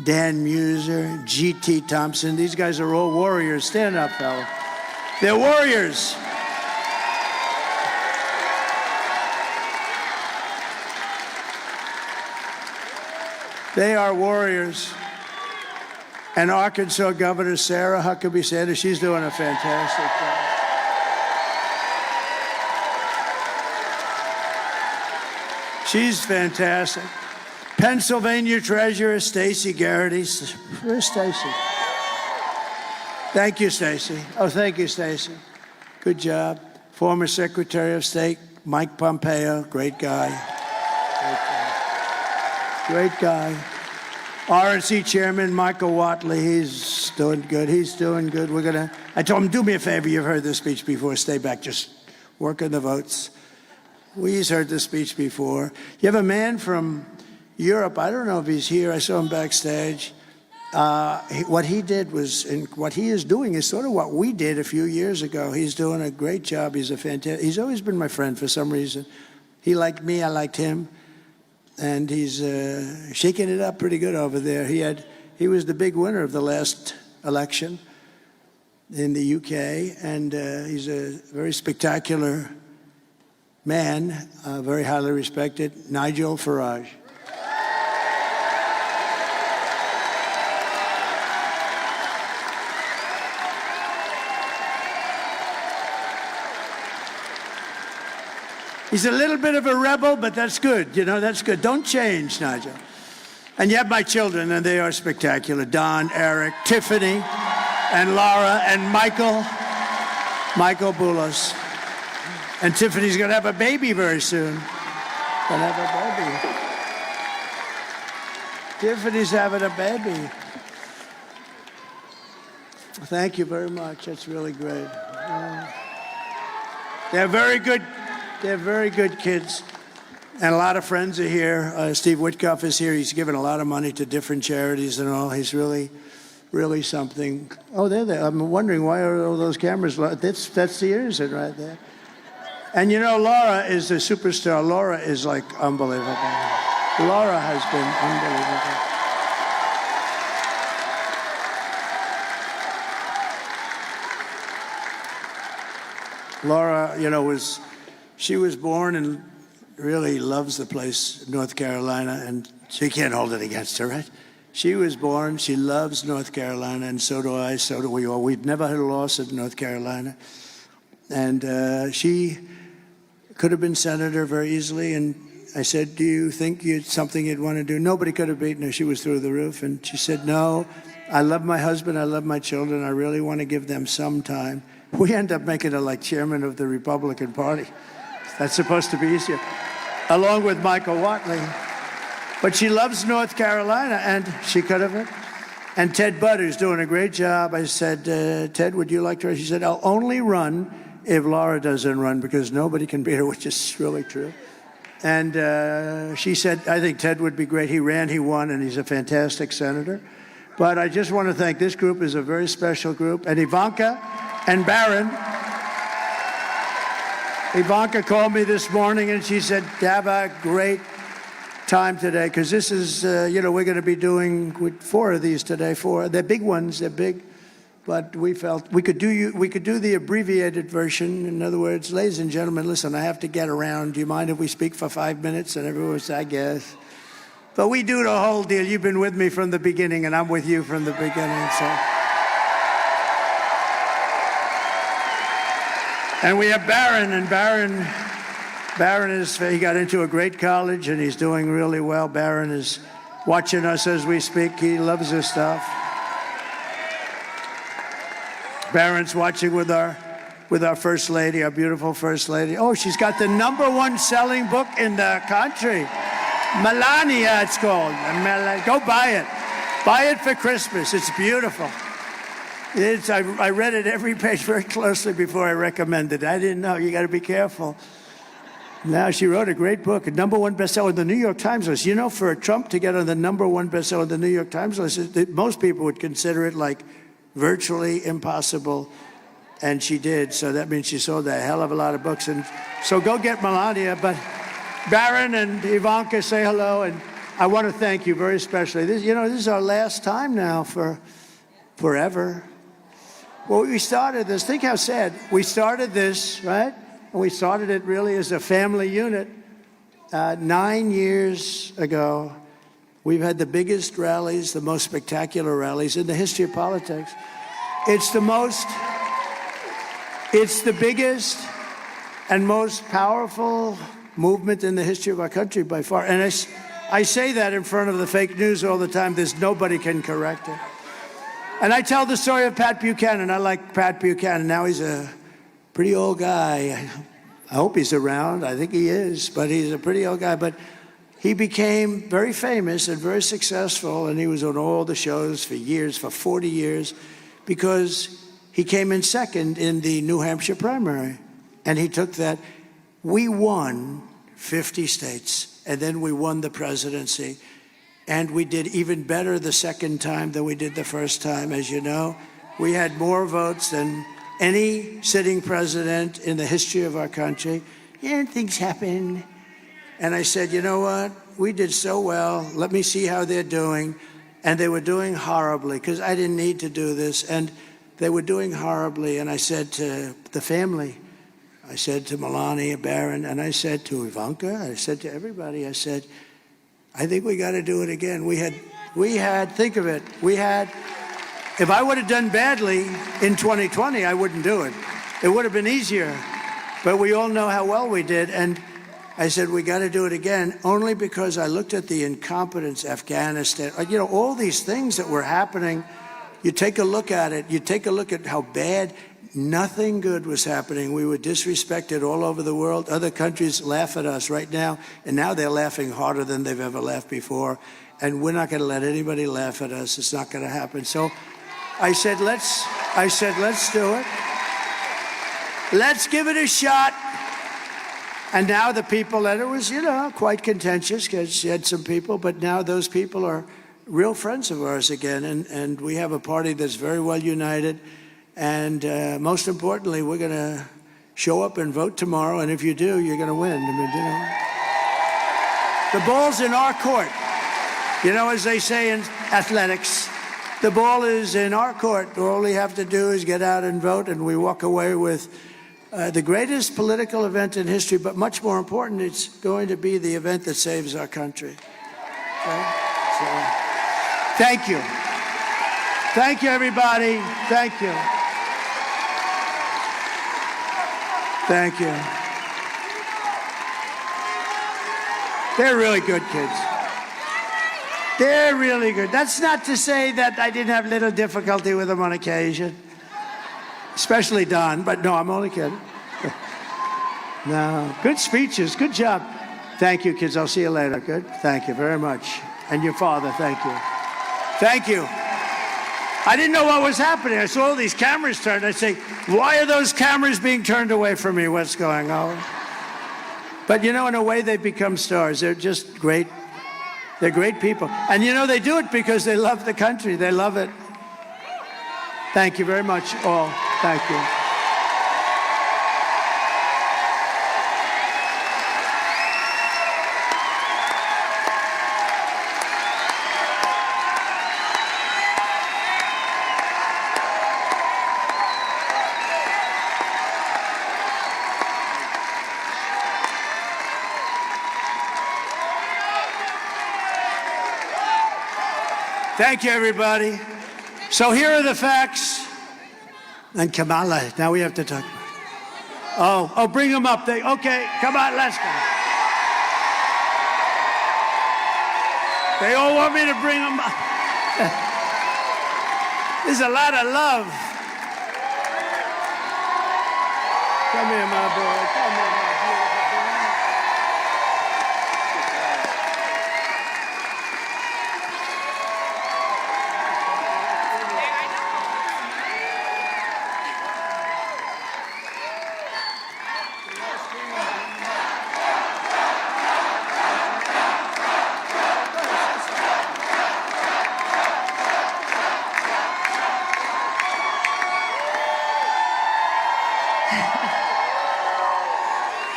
Speaker 9: Dan Muser, G.T. Thompson. These guys are all warriors. Stand up, fella. They're warriors. They are warriors. And Arkansas Governor Sarah Huckabee Sanders, she's doing a fantastic job. She's fantastic. Pennsylvania Treasurer Stacey Garrity. Where's Stacey? Thank you, Stacey. Oh, thank you, Stacey. Good job. Former Secretary of State Mike Pompeo, great guy. Great guy. RNC Chairman Michael Watley, he's doing good. He's doing good. I told him, do me a favor. You've heard this speech before. Stay back. Just work on the votes. We've heard this speech before. You have a man from Europe. I don't know if he's here. I saw him backstage. What he did was, and what he is doing is sort of what we did a few years ago. He's doing a great job. He's always been my friend for some reason. He liked me. I liked him. And he's shaking it up pretty good over there. He was the big winner of the last election in the UK, and he's a very spectacular man, very highly respected, Nigel Farage. He's a little bit of a rebel, but that's good. You know, that's good. Don't change, Nigel. And you have my children, and they are spectacular. Don, Eric, Tiffany, and Laura, and Michael Boulos. And Tiffany's going to have a baby very soon. Going to have a baby. Tiffany's having a baby. Thank you very much. That's really great. They're very good. They're very good kids. And a lot of friends are here. Steve Witkoff is here. He's given a lot of money to different charities and all. He's really, really something. Oh, they're there. I'm wondering, why are all those cameras? That's the innocent right there. And you know, Laura is a superstar. Laura is like unbelievable. Laura has been unbelievable. Laura, you know, she was born and really loves the place, North Carolina, and she can't hold it against her, right? She was born, she loves North Carolina, and so do I, so do we all. We've never had a loss at North Carolina. And she could have been senator very easily, and I said, do you think it's something you'd want to do? Nobody could have beaten her. She was through the roof, and she said, no, I love my husband, I love my children, I really want to give them some time. We end up making her like chairman of the Republican Party. That's supposed to be easier, along with Michael Watley. But she loves North Carolina, and she could have. And Ted Budd, who's doing a great job. I said, Ted, would you like to run? She said, I'll only run if Laura doesn't run, because nobody can beat her, which is really true. And she said, I think Ted would be great. He ran, he won, and he's a fantastic senator. But I just want to thank this group is a very special group. And Ivanka and Barron. Ivanka called me this morning and she said, have a great time today, because this is, you know, we're going to be doing 4 of these today. 4. They're big ones. They're big. But we felt we could do the abbreviated version. In other words, ladies and gentlemen, listen, I have to get around. Do you mind if we speak for 5 minutes? And everyone said, I guess. But we do the whole deal. You've been with me from the beginning, and I'm with you from the beginning. So. And we have Barron, and Barron he got into a great college, and he's doing really well. Barron is watching us as we speak. He loves this stuff. Barron's watching with our with our First Lady, our beautiful First Lady. Oh, she's got the #1 selling book in the country. Melania, it's called. Go buy it. Buy it for Christmas. It's beautiful. I read it every page very closely before I recommended it. I didn't know. You got to be careful. Now, she wrote a great book, a #1 bestseller on the New York Times list. You know, for Trump to get on the #1 bestseller on the New York Times list, most people would consider it like virtually impossible. And she did, so that means she sold a hell of a lot of books. And so go get Melania. But Barron and Ivanka, say hello. And I want to thank you very especially. This is our last time now for forever. Well, we started this. Think how sad. We started this, right? And we started it really as a family unit 9 years ago. We've had the biggest rallies, the most spectacular rallies in the history of politics. It's the biggest and most powerful movement in the history of our country by far. And I say that in front of the fake news all the time. Nobody can correct it. And I tell the story of Pat Buchanan. I like Pat Buchanan. Now he's a pretty old guy. I hope he's around. I think he is, but he's a pretty old guy. But he became very famous and very successful, and he was on all the shows for years, for 40 years, because he came in second in the New Hampshire primary, and he took that. We won 50 states, and then we won the presidency, and we did even better the second time than we did the first time. As you know, we had more votes than any sitting president in the history of our country. Yeah, things happen. And I said, you know what? We did so well. Let me see how they're doing. And they were doing horribly, because I didn't need to do this. And they were doing horribly, and I said to the family, I said to Melania, Barron, and I said to Ivanka, I said to everybody, I said, I think we got to do it again. We had, think of it, if I would have done badly in 2020, I wouldn't do it. It would have been easier, but we all know how well we did, and I said, we got to do it again, only because I looked at the incompetence, Afghanistan, all these things that were happening. You take a look at it. You take a look at how bad, nothing good was happening. We were disrespected all over the world. Other countries laugh at us right now, and now they're laughing harder than they've ever laughed before. And we're not going to let anybody laugh at us. It's not going to happen. So I said, let's do it. Let's give it a shot. And now the people, and it was, quite contentious, because she had some people, but now those people are real friends of ours again, and we have a party that's very well united, and most importantly, we're going to show up and vote tomorrow, and if you do, you're going to win. The ball's in our court. As they say in athletics, the ball is in our court. All we have to do is get out and vote, and we walk away with the greatest political event in history, but much more important, it's going to be the event that saves our country. Okay? So, thank you. Thank you, everybody. Thank you. Thank you. They're really good kids. They're really good. That's not to say that I didn't have little difficulty with them on occasion, especially Don, but no, I'm only kidding. No, good speeches. Good job. Thank you, kids. I'll see you later. Good. Thank you very much. And your father, thank you. Thank you. I didn't know what was happening. I saw all these cameras turned. I say, why are those cameras being turned away from me? What's going on? But in a way, they become stars. They're just great. They're great people. And they do it because they love the country. They love it. Thank you very much, all. Thank you. Thank you, everybody. So here are the facts. And Kamala, now we have to talk. Oh, bring them up. Okay, come on, let's go. They all want me to bring them up. There's a lot of love. Come here, my boy. Come here, my beautiful boy.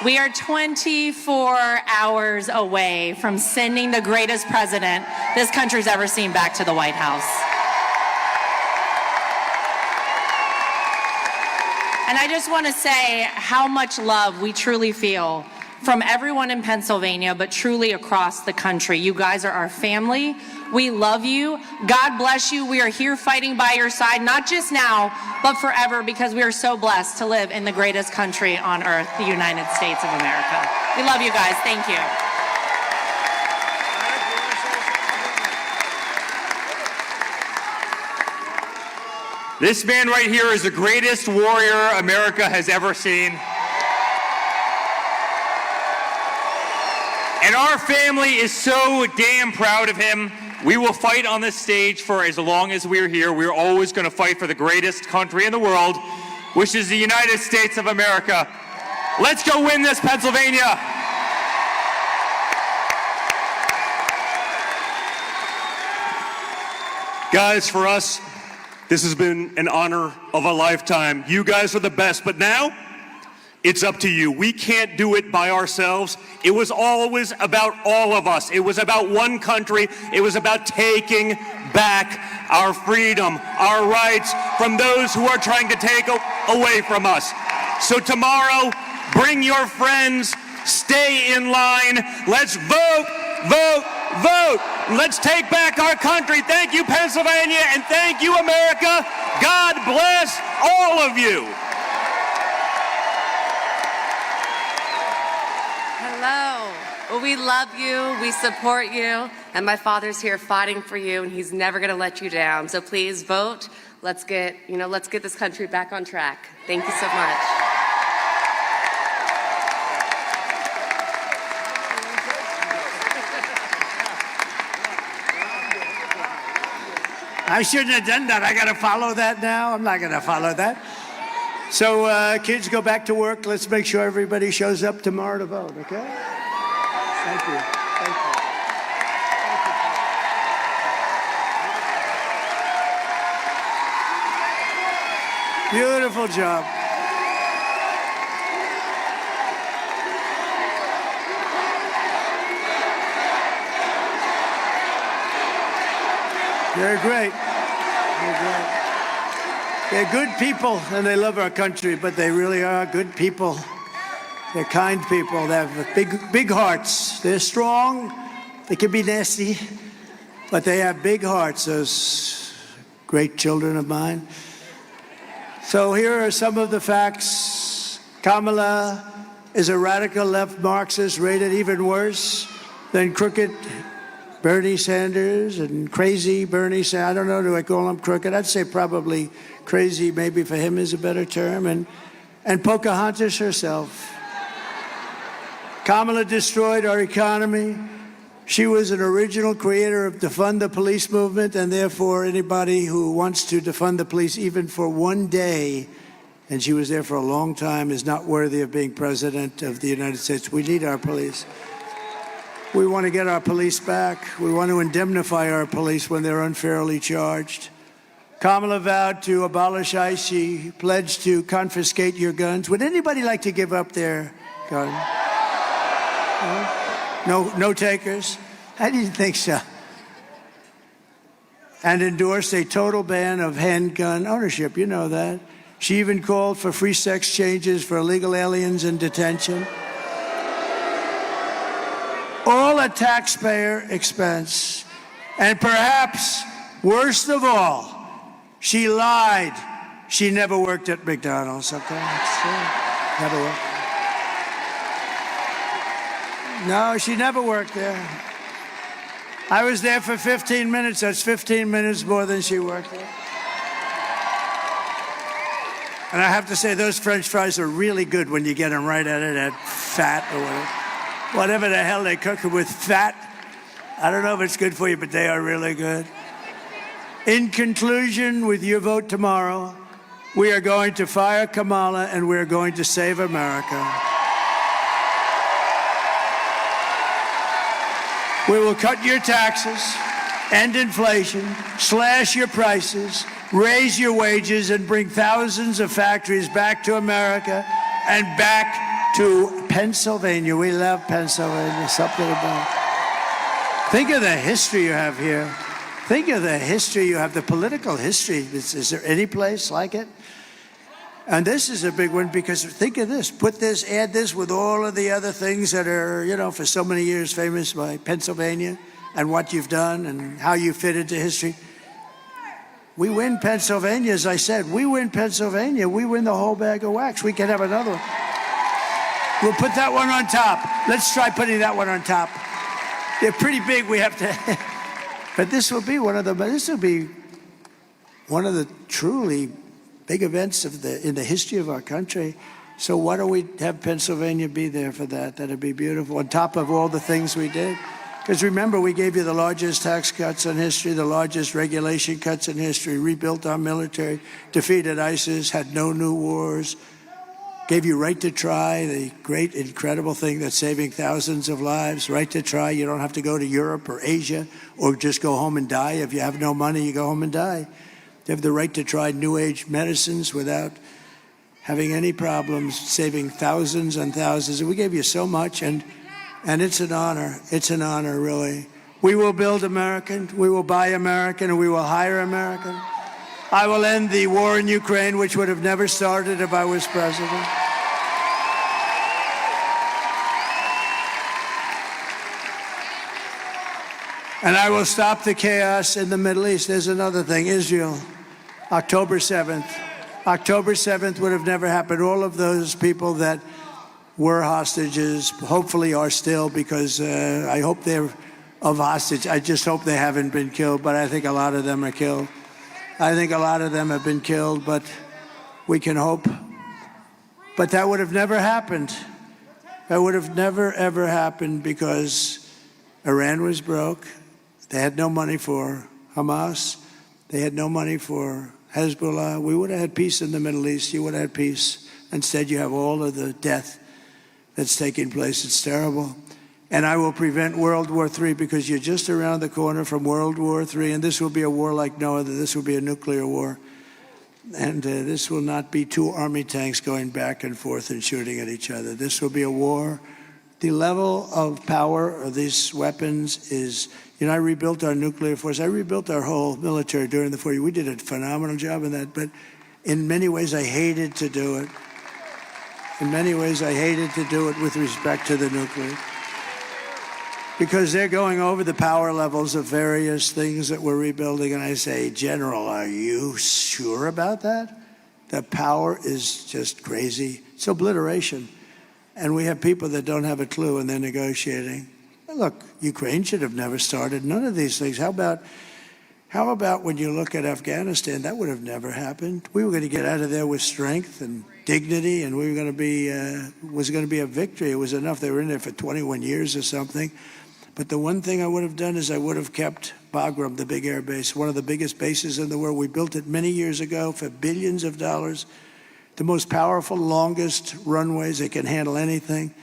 Speaker 12: We are 24 hours away from sending the greatest president this country's ever seen back to the White House. And I just want to say how much love we truly feel from everyone in Pennsylvania, but truly across the country. You guys are our family. We love you. God bless you. We are here fighting by your side, not just now, but forever, because we are so blessed to live in the greatest country on earth, the United States of America. We love you guys. Thank you.
Speaker 13: This man right here is the greatest warrior America has ever seen. And our family is so damn proud of him. We will fight on this stage for as long as we're here. We're always going to fight for the greatest country in the world, which is the United States of America. Let's go win this, Pennsylvania.
Speaker 14: Guys, for us, this has been an honor of a lifetime. You guys are the best, but now it's up to you. We can't do it by ourselves. It was always about all of us. It was about one country. It was about taking back our freedom, our rights from those who are trying to take away from us. So tomorrow, bring your friends, stay in line. Let's vote, vote, vote. Let's take back our country. Thank you, Pennsylvania, and thank you, America. God bless all of you.
Speaker 15: Hello. Well, we love you, we support you, and my father's here fighting for you, and he's never going to let you down. So please vote. Let's get this country back on track. Thank you so much.
Speaker 9: I shouldn't have done that. I got to follow that now. I'm not going to follow that. So kids, go back to work. Let's make sure everybody shows up tomorrow to vote, okay? Thank you. Thank you. Beautiful job. They're great. They're great. They're good people, and they love our country, but they really are good people. They're kind people. They have big hearts. They're strong. They can be nasty, but they have big hearts, those great children of mine. So here are some of the facts. Kamala is a radical left Marxist, rated even worse than crooked Bernie Sanders and crazy Bernie Sanders. I don't know, do I call him crooked? I'd say probably crazy, maybe for him is a better term. And Pocahontas herself. Kamala destroyed our economy. She was an original creator of defund the police movement, and therefore anybody who wants to defund the police even for one day, and she was there for a long time, is not worthy of being president of the United States. We need our police. We want to get our police back. We want to indemnify our police when they're unfairly charged. Kamala vowed to abolish ICE. She pledged to confiscate your guns. Would anybody like to give up their gun? No takers? I didn't think so. And endorsed a total ban of handgun ownership. You know that. She even called for free sex changes for illegal aliens in detention. All at taxpayer expense. And perhaps, worst of all, she lied. She never worked at McDonald's, okay? Never worked. No, she never worked there. I was there for 15 minutes. That's 15 minutes more than she worked there. And I have to say, those French fries are really good when you get them right out of that fat or whatever the hell they cook them with, fat. I don't know if it's good for you, but they are really good. In conclusion, with your vote tomorrow, we are going to fire Kamala and we are going to save America. We will cut your taxes, end inflation, slash your prices, raise your wages, and bring thousands of factories back to America and back to Pennsylvania. We love Pennsylvania. Something about it. Think of the history you have here. Think of the history you have, the political history. Is there any place like it? And this is a big one because think of this. Put this, add this with all of the other things that are, you know, for so many years famous by Pennsylvania and what you've done and how you fit into history. We win Pennsylvania, as I said. We win Pennsylvania. We win the whole bag of wax. We can have another one. We'll put that one on top. Let's try putting that one on top. They're pretty big. We have to. But this will be one of the. This will be one of the truly big events in the history of our country. So why don't we have Pennsylvania be there for that? That'd be beautiful. On top of all the things we did. Because remember, we gave you the largest tax cuts in history, the largest regulation cuts in history, rebuilt our military, defeated ISIS, had no new wars, gave you right to try, the great, incredible thing that's saving thousands of lives, right to try. You don't have to go to Europe or Asia or just go home and die. If you have no money, you go home and die. You have the right to try new age medicines without having any problems, saving thousands and thousands. And we gave you so much, and it's an honor. It's an honor, really. We will build American, we will buy American, and we will hire American. I will end the war in Ukraine, which would have never started if I was president. And I will stop the chaos in the Middle East. There's another thing, Israel, October 7th. October 7th would have never happened. All of those people that were hostages, hopefully are still, because I hope they're of hostage. I just hope they haven't been killed, but I think a lot of them are killed. I think a lot of them have been killed, but we can hope. But that would have never happened. That would have never, ever happened because Iran was broke. They had no money for Hamas. They had no money for Hezbollah. We would have had peace in the Middle East. You would have had peace. Instead, you have all of the death that's taking place. It's terrible. And I will prevent World War III because you're just around the corner from World War III, and this will be a war like no other. This will be a nuclear war. And this will not be two army tanks going back and forth and shooting at each other. This will be a war. The level of power of these weapons is, you know, I rebuilt our nuclear force. I rebuilt our whole military during the 40s. We did a phenomenal job in that, but in many ways I hated to do it. In many ways, I hated to do it with respect to the nuclear. Because they're going over the power levels of various things that we're rebuilding. And I say, General, are you sure about that? The power is just crazy. It's obliteration. And we have people that don't have a clue and they're negotiating. Look, Ukraine should have never started none of these things. How about when you look at Afghanistan? That would have never happened. We were going to get out of there with strength and dignity, and we were going to be was going to be a victory. It was enough. They were in there for 21 years or something. But the one thing I would have done is I would have kept Bagram, the big air base, one of the biggest bases in the world. We built it many years ago for billions of dollars. The most powerful, longest runways that can handle anything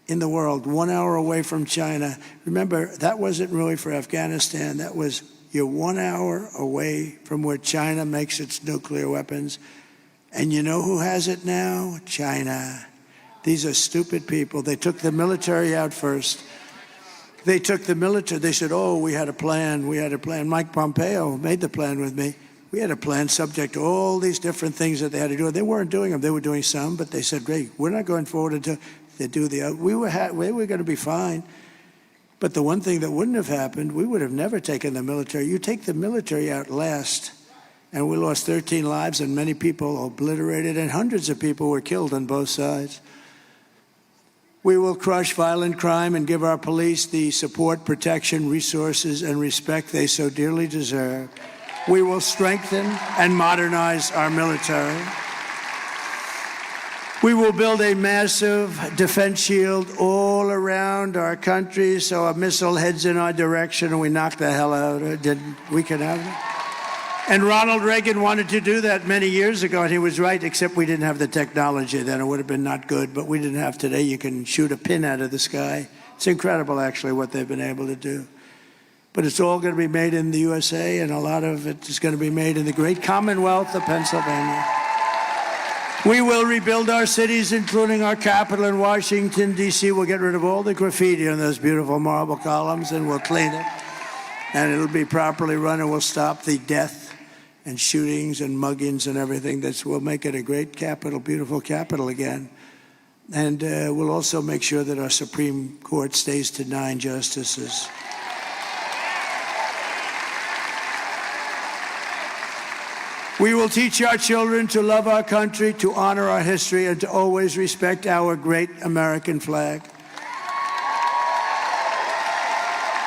Speaker 9: in the world, 1 hour away from China. Remember, that wasn't really for Afghanistan. That was, you're 1 hour away from where China makes its nuclear weapons. And you know who has it now? China. These are stupid people. They took the military out first. They took the military. They said, oh, we had a plan. We had a plan. Mike Pompeo made the plan with me. We had a plan subject to all these different things that they had to do. They weren't doing them. They were doing some, but they said, great, we're not going forward until they do the other. We were going to be fine. But the one thing that wouldn't have happened, we would have never taken the military. You take the military out last, and we lost 13 lives, and many people obliterated, and hundreds of people were killed on both sides. We will crush violent crime and give our police the support, protection, resources, and respect they so dearly deserve. We will strengthen and modernize our military. We will build a massive defense shield all around our country so a missile heads in our direction and we knock the hell out of it. We can have it. And Ronald Reagan wanted to do that many years ago, and he was right, except we didn't have the technology then. It would have been not good, but we didn't have today. You can shoot a pin out of the sky. It's incredible, actually, what they've been able to do. But it's all going to be made in the USA, and a lot of it is going to be made in the great Commonwealth of Pennsylvania. We will rebuild our cities, including our capital in Washington, D.C. We'll get rid of all the graffiti on those beautiful marble columns, and we'll clean it. And it'll be properly run, and we'll stop the death and shootings and muggings and everything. We'll make it a great capital, beautiful capital again. And we'll also make sure that our Supreme Court stays to 9 justices. We will teach our children to love our country, to honor our history, and to always respect our great American flag.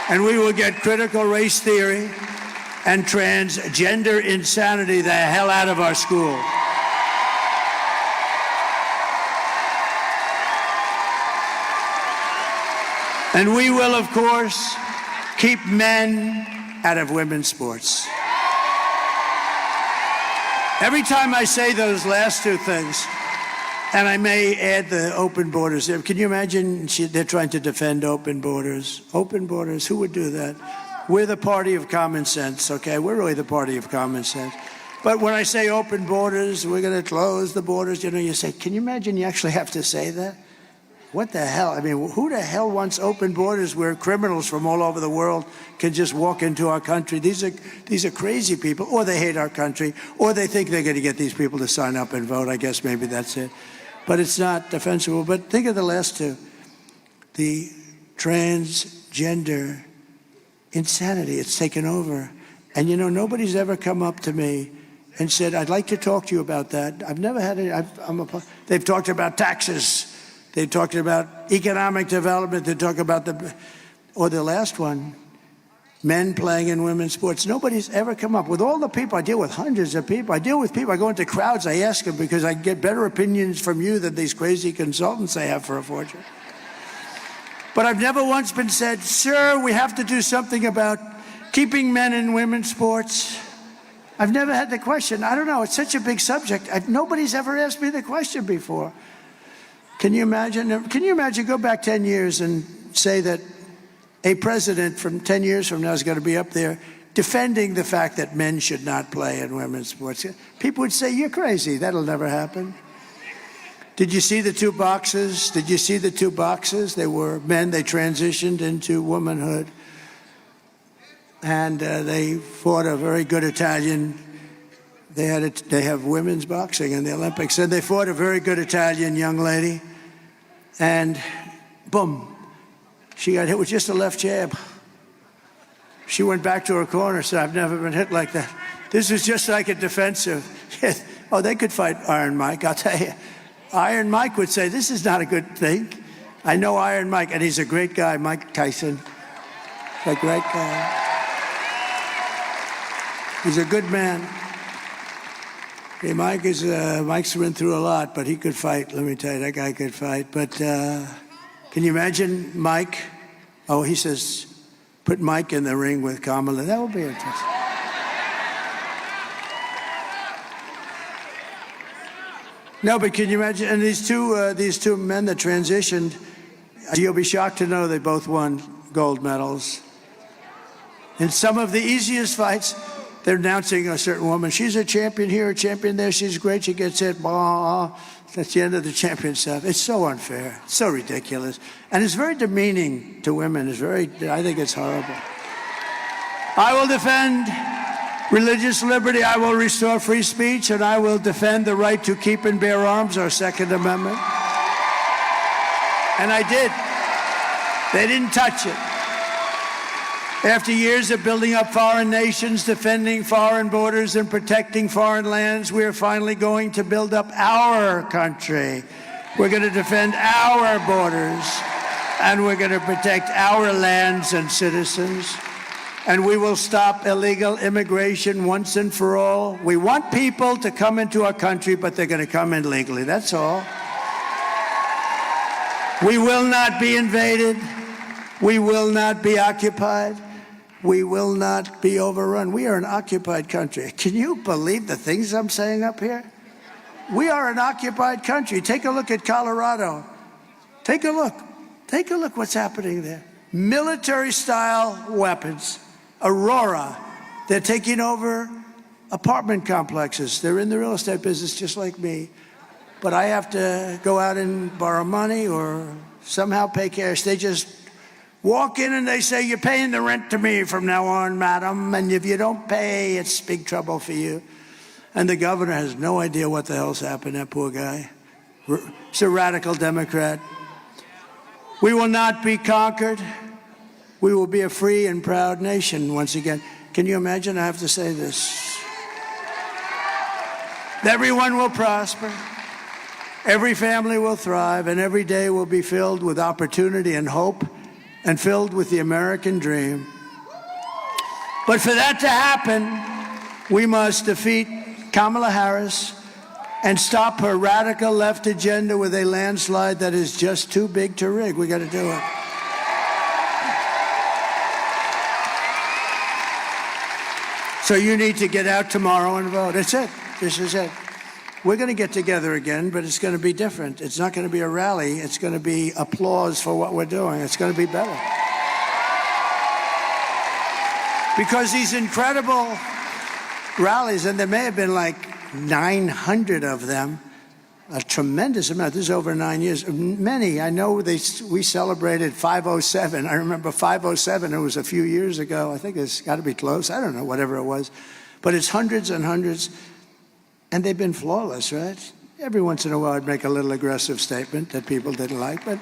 Speaker 9: And we will get critical race theory and transgender insanity the hell out of our school. And we will, of course, keep men out of women's sports. Every time I say those last two things, and I may add the open borders. Can you imagine they're trying to defend open borders? Open borders, who would do that? We're the party of common sense, okay? We're really the party of common sense. But when I say open borders, we're going to close the borders, you say, can you imagine you actually have to say that? What the hell? I mean, who the hell wants open borders where criminals from all over the world can just walk into our country? These are crazy people, or they hate our country, or they think they're going to get these people to sign up and vote. I guess maybe that's it. But it's not defensible. But think of the last two. The transgender insanity. It's taken over. And, nobody's ever come up to me and said, I'd like to talk to you about that. I've never had it. They've talked about taxes. They talked about economic development. They talk about the last one, men playing in women's sports. Nobody's ever come up with all the people. I deal with hundreds of people. I deal with people. I go into crowds. I ask them because I get better opinions from you than these crazy consultants I have for a fortune. But I've never once been said, sir, we have to do something about keeping men in women's sports. I've never had the question. I don't know. It's such a big subject. Nobody's ever asked me the question before. Can you imagine? Go back 10 years and say that a president from 10 years from now is going to be up there defending the fact that men should not play in women's sports. People would say, you're crazy. That'll never happen. Did you see the two boxes? They were men. They transitioned into womanhood. And they fought a very good Italian. They have women's boxing in the Olympics. And they fought a very good Italian young lady. And boom, she got hit with just a left jab. She went back to her corner, said, I've never been hit like that. This was just like a defensive. Oh, they could fight Iron Mike, I'll tell you. Iron Mike would say, this is not a good thing. I know Iron Mike, and he's a great guy, Mike Tyson. A great guy. He's a good man. Hey, Mike's been through a lot, but he could fight. Let me tell you, that guy could fight. But can you imagine Mike? Oh, he says, put Mike in the ring with Kamala. That would be interesting. No, but can you imagine? And these two men that transitioned, you'll be shocked to know they both won gold medals. In some of the easiest fights, they're announcing a certain woman. She's a champion here, a champion there. She's great. She gets hit. Blah. That's the end of the champion stuff. It's so unfair. It's so ridiculous. And it's very demeaning to women. I think it's horrible. I will defend religious liberty. I will restore free speech. And I will defend the right to keep and bear arms, our Second Amendment. And I did. They didn't touch it. After years of building up foreign nations, defending foreign borders, and protecting foreign lands, we are finally going to build up our country. We're going to defend our borders, and we're going to protect our lands and citizens. And we will stop illegal immigration once and for all. We want people to come into our country, but they're going to come in legally. That's all. We will not be invaded. We will not be occupied. We will not be overrun. We are an occupied country. Can you believe the things I'm saying up here? We are an occupied country. Take a look at Colorado. Take a look. Take a look what's happening there. Military-style weapons. Aurora. They're taking over apartment complexes. They're in the real estate business just like me. But I have to go out and borrow money or somehow pay cash. They just walk in and they say, you're paying the rent to me from now on, madam. And if you don't pay, it's big trouble for you. And the governor has no idea what the hell's happened, that poor guy. He's a radical Democrat. We will not be conquered. We will be a free and proud nation once again. Can you imagine? I have to say this. Everyone will prosper. Every family will thrive, and every day will be filled with opportunity and hope and filled with the American dream. But for that to happen, we must defeat Kamala Harris and stop her radical left agenda with a landslide that is just too big to rig. We got to do it. So you need to get out tomorrow and vote. That's it. This is it. We're going to get together again, but it's going to be different. It's not going to be a rally. It's going to be applause for what we're doing. It's going to be better. Because these incredible rallies, and there may have been like 900 of them, a tremendous amount. This is over 9 years. Many, I know we celebrated 507. I remember 507, it was a few years ago. I think it's got to be close. I don't know, whatever it was. But it's hundreds and hundreds. And they've been flawless, right? Every once in a while I'd make a little aggressive statement that people didn't like, but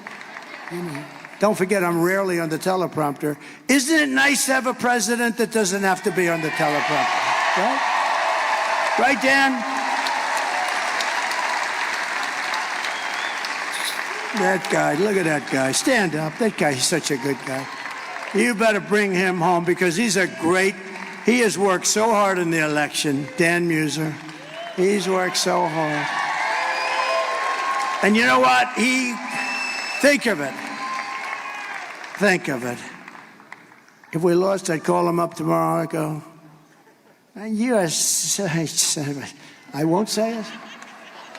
Speaker 9: you know. Don't forget, I'm rarely on the teleprompter. Isn't it nice to have a president that doesn't have to be on the teleprompter, right? Right, Dan? That guy, look at that guy. Stand up. That guy, he's such a good guy. You better bring him home because he has worked so hard in the election, Dan Muser. He's worked so hard. And you know what? Think of it. Think of it. If we lost, I'd call him up tomorrow. I'd go, I won't say it.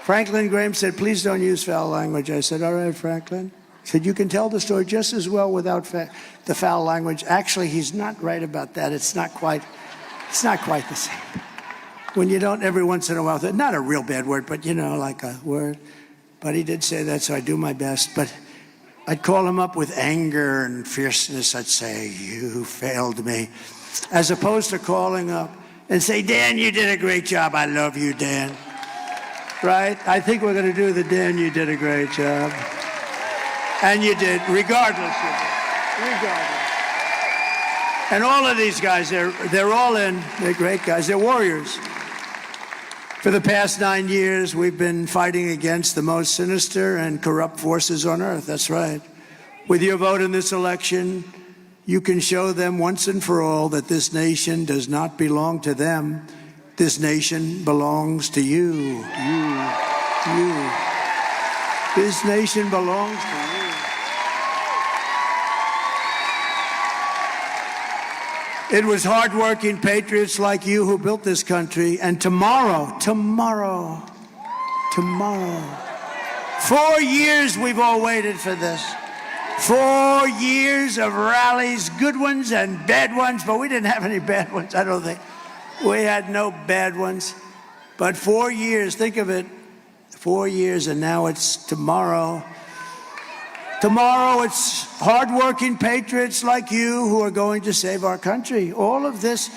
Speaker 9: Franklin Graham said, please don't use foul language. I said, all right, Franklin. He said, you can tell the story just as well without the foul language. Actually, he's not right about that. It's not quite the same. When you don't, every once in a while, not a real bad word, but, you know, like a word. But he did say that, so I do my best. But I'd call him up with anger and fierceness. I'd say, you failed me. As opposed to calling up and say, Dan, you did a great job. I love you, Dan. Right? I think we're going to do the Dan, you did a great job. And you did, regardless. You did. Regardless. And all of these guys, they're all in. They're great guys. They're warriors. For the past 9 years, we've been fighting against the most sinister and corrupt forces on earth. That's right. With your vote in this election, you can show them once and for all that this nation does not belong to them. This nation belongs to you. You. This nation belongs to you. It was hardworking patriots like you who built this country. And tomorrow, 4 years we've all waited for this. 4 years of rallies, good ones and bad ones, but we didn't have any bad ones, I don't think. We had no bad ones. But 4 years, think of it, 4 years, and now it's tomorrow. Tomorrow, it's hardworking patriots like you who are going to save our country. All of this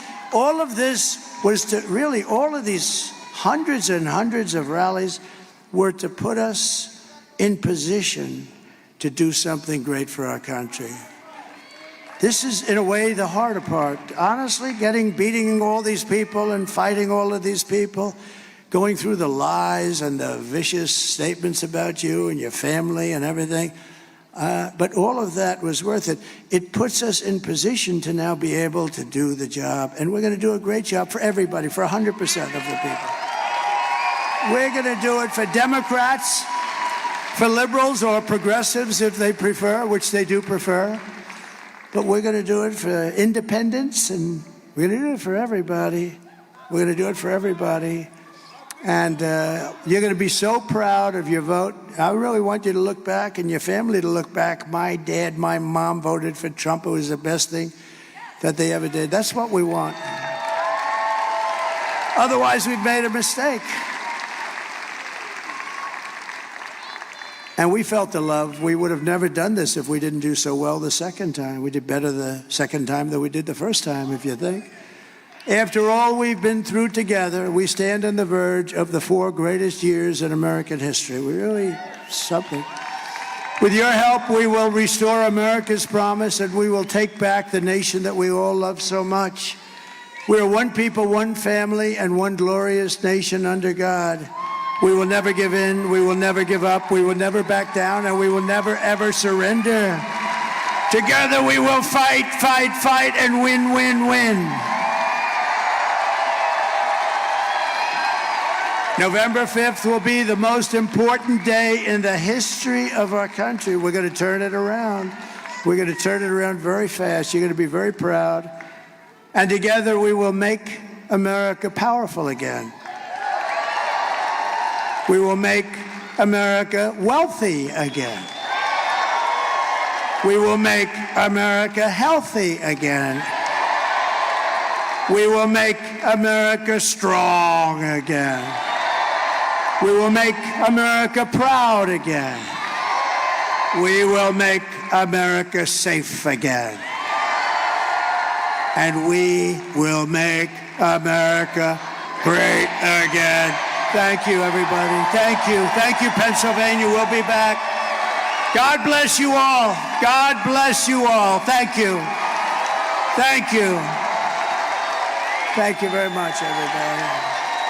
Speaker 9: was to really, all of these hundreds and hundreds of rallies were to put us in position to do something great for our country. This is, in a way, the harder part. Honestly, beating all these people and fighting all of these people, going through the lies and the vicious statements about you and your family and everything. But all of that was worth it. It puts us in position to now be able to do the job. And we're going to do a great job for everybody, for 100% of the people. We're going to do it for Democrats. for liberals or progressives if they prefer, which they do prefer. But we're going to do it for independents, and we're going to do it for everybody. We're going to do it for everybody. And you're going to be so proud of your vote. I really want you to look back and your family to look back. My dad, my mom voted for Trump. It was the best thing that they ever did. That's what we want. Otherwise, we've made a mistake. And we felt the love. We would have never done this if we didn't do so well the second time. We did better the second time than we did the first time, if you think. After all we've been through together, we stand on the verge of the 4 greatest years in American history. We're really something. With your help, we will restore America's promise, and we will take back the nation that we all love so much. We are one people, one family, and one glorious nation under God. We will never give in, we will never give up, we will never back down, and we will never, ever surrender. Together we will fight, fight, fight, and win, win, win. November 5th will be the most important day in the history of our country. We're going to turn it around. We're going to turn it around very fast. You're going to be very proud. And together we will make America powerful again. We will make America wealthy again. We will make America healthy again. We will make America strong again. We will make America proud again. We will make America safe again. And we will make America great again. Thank you, everybody. Thank you. Thank you, Pennsylvania. We'll be back. God bless you all. God bless you all. Thank you. Thank you. Thank you very much, everybody.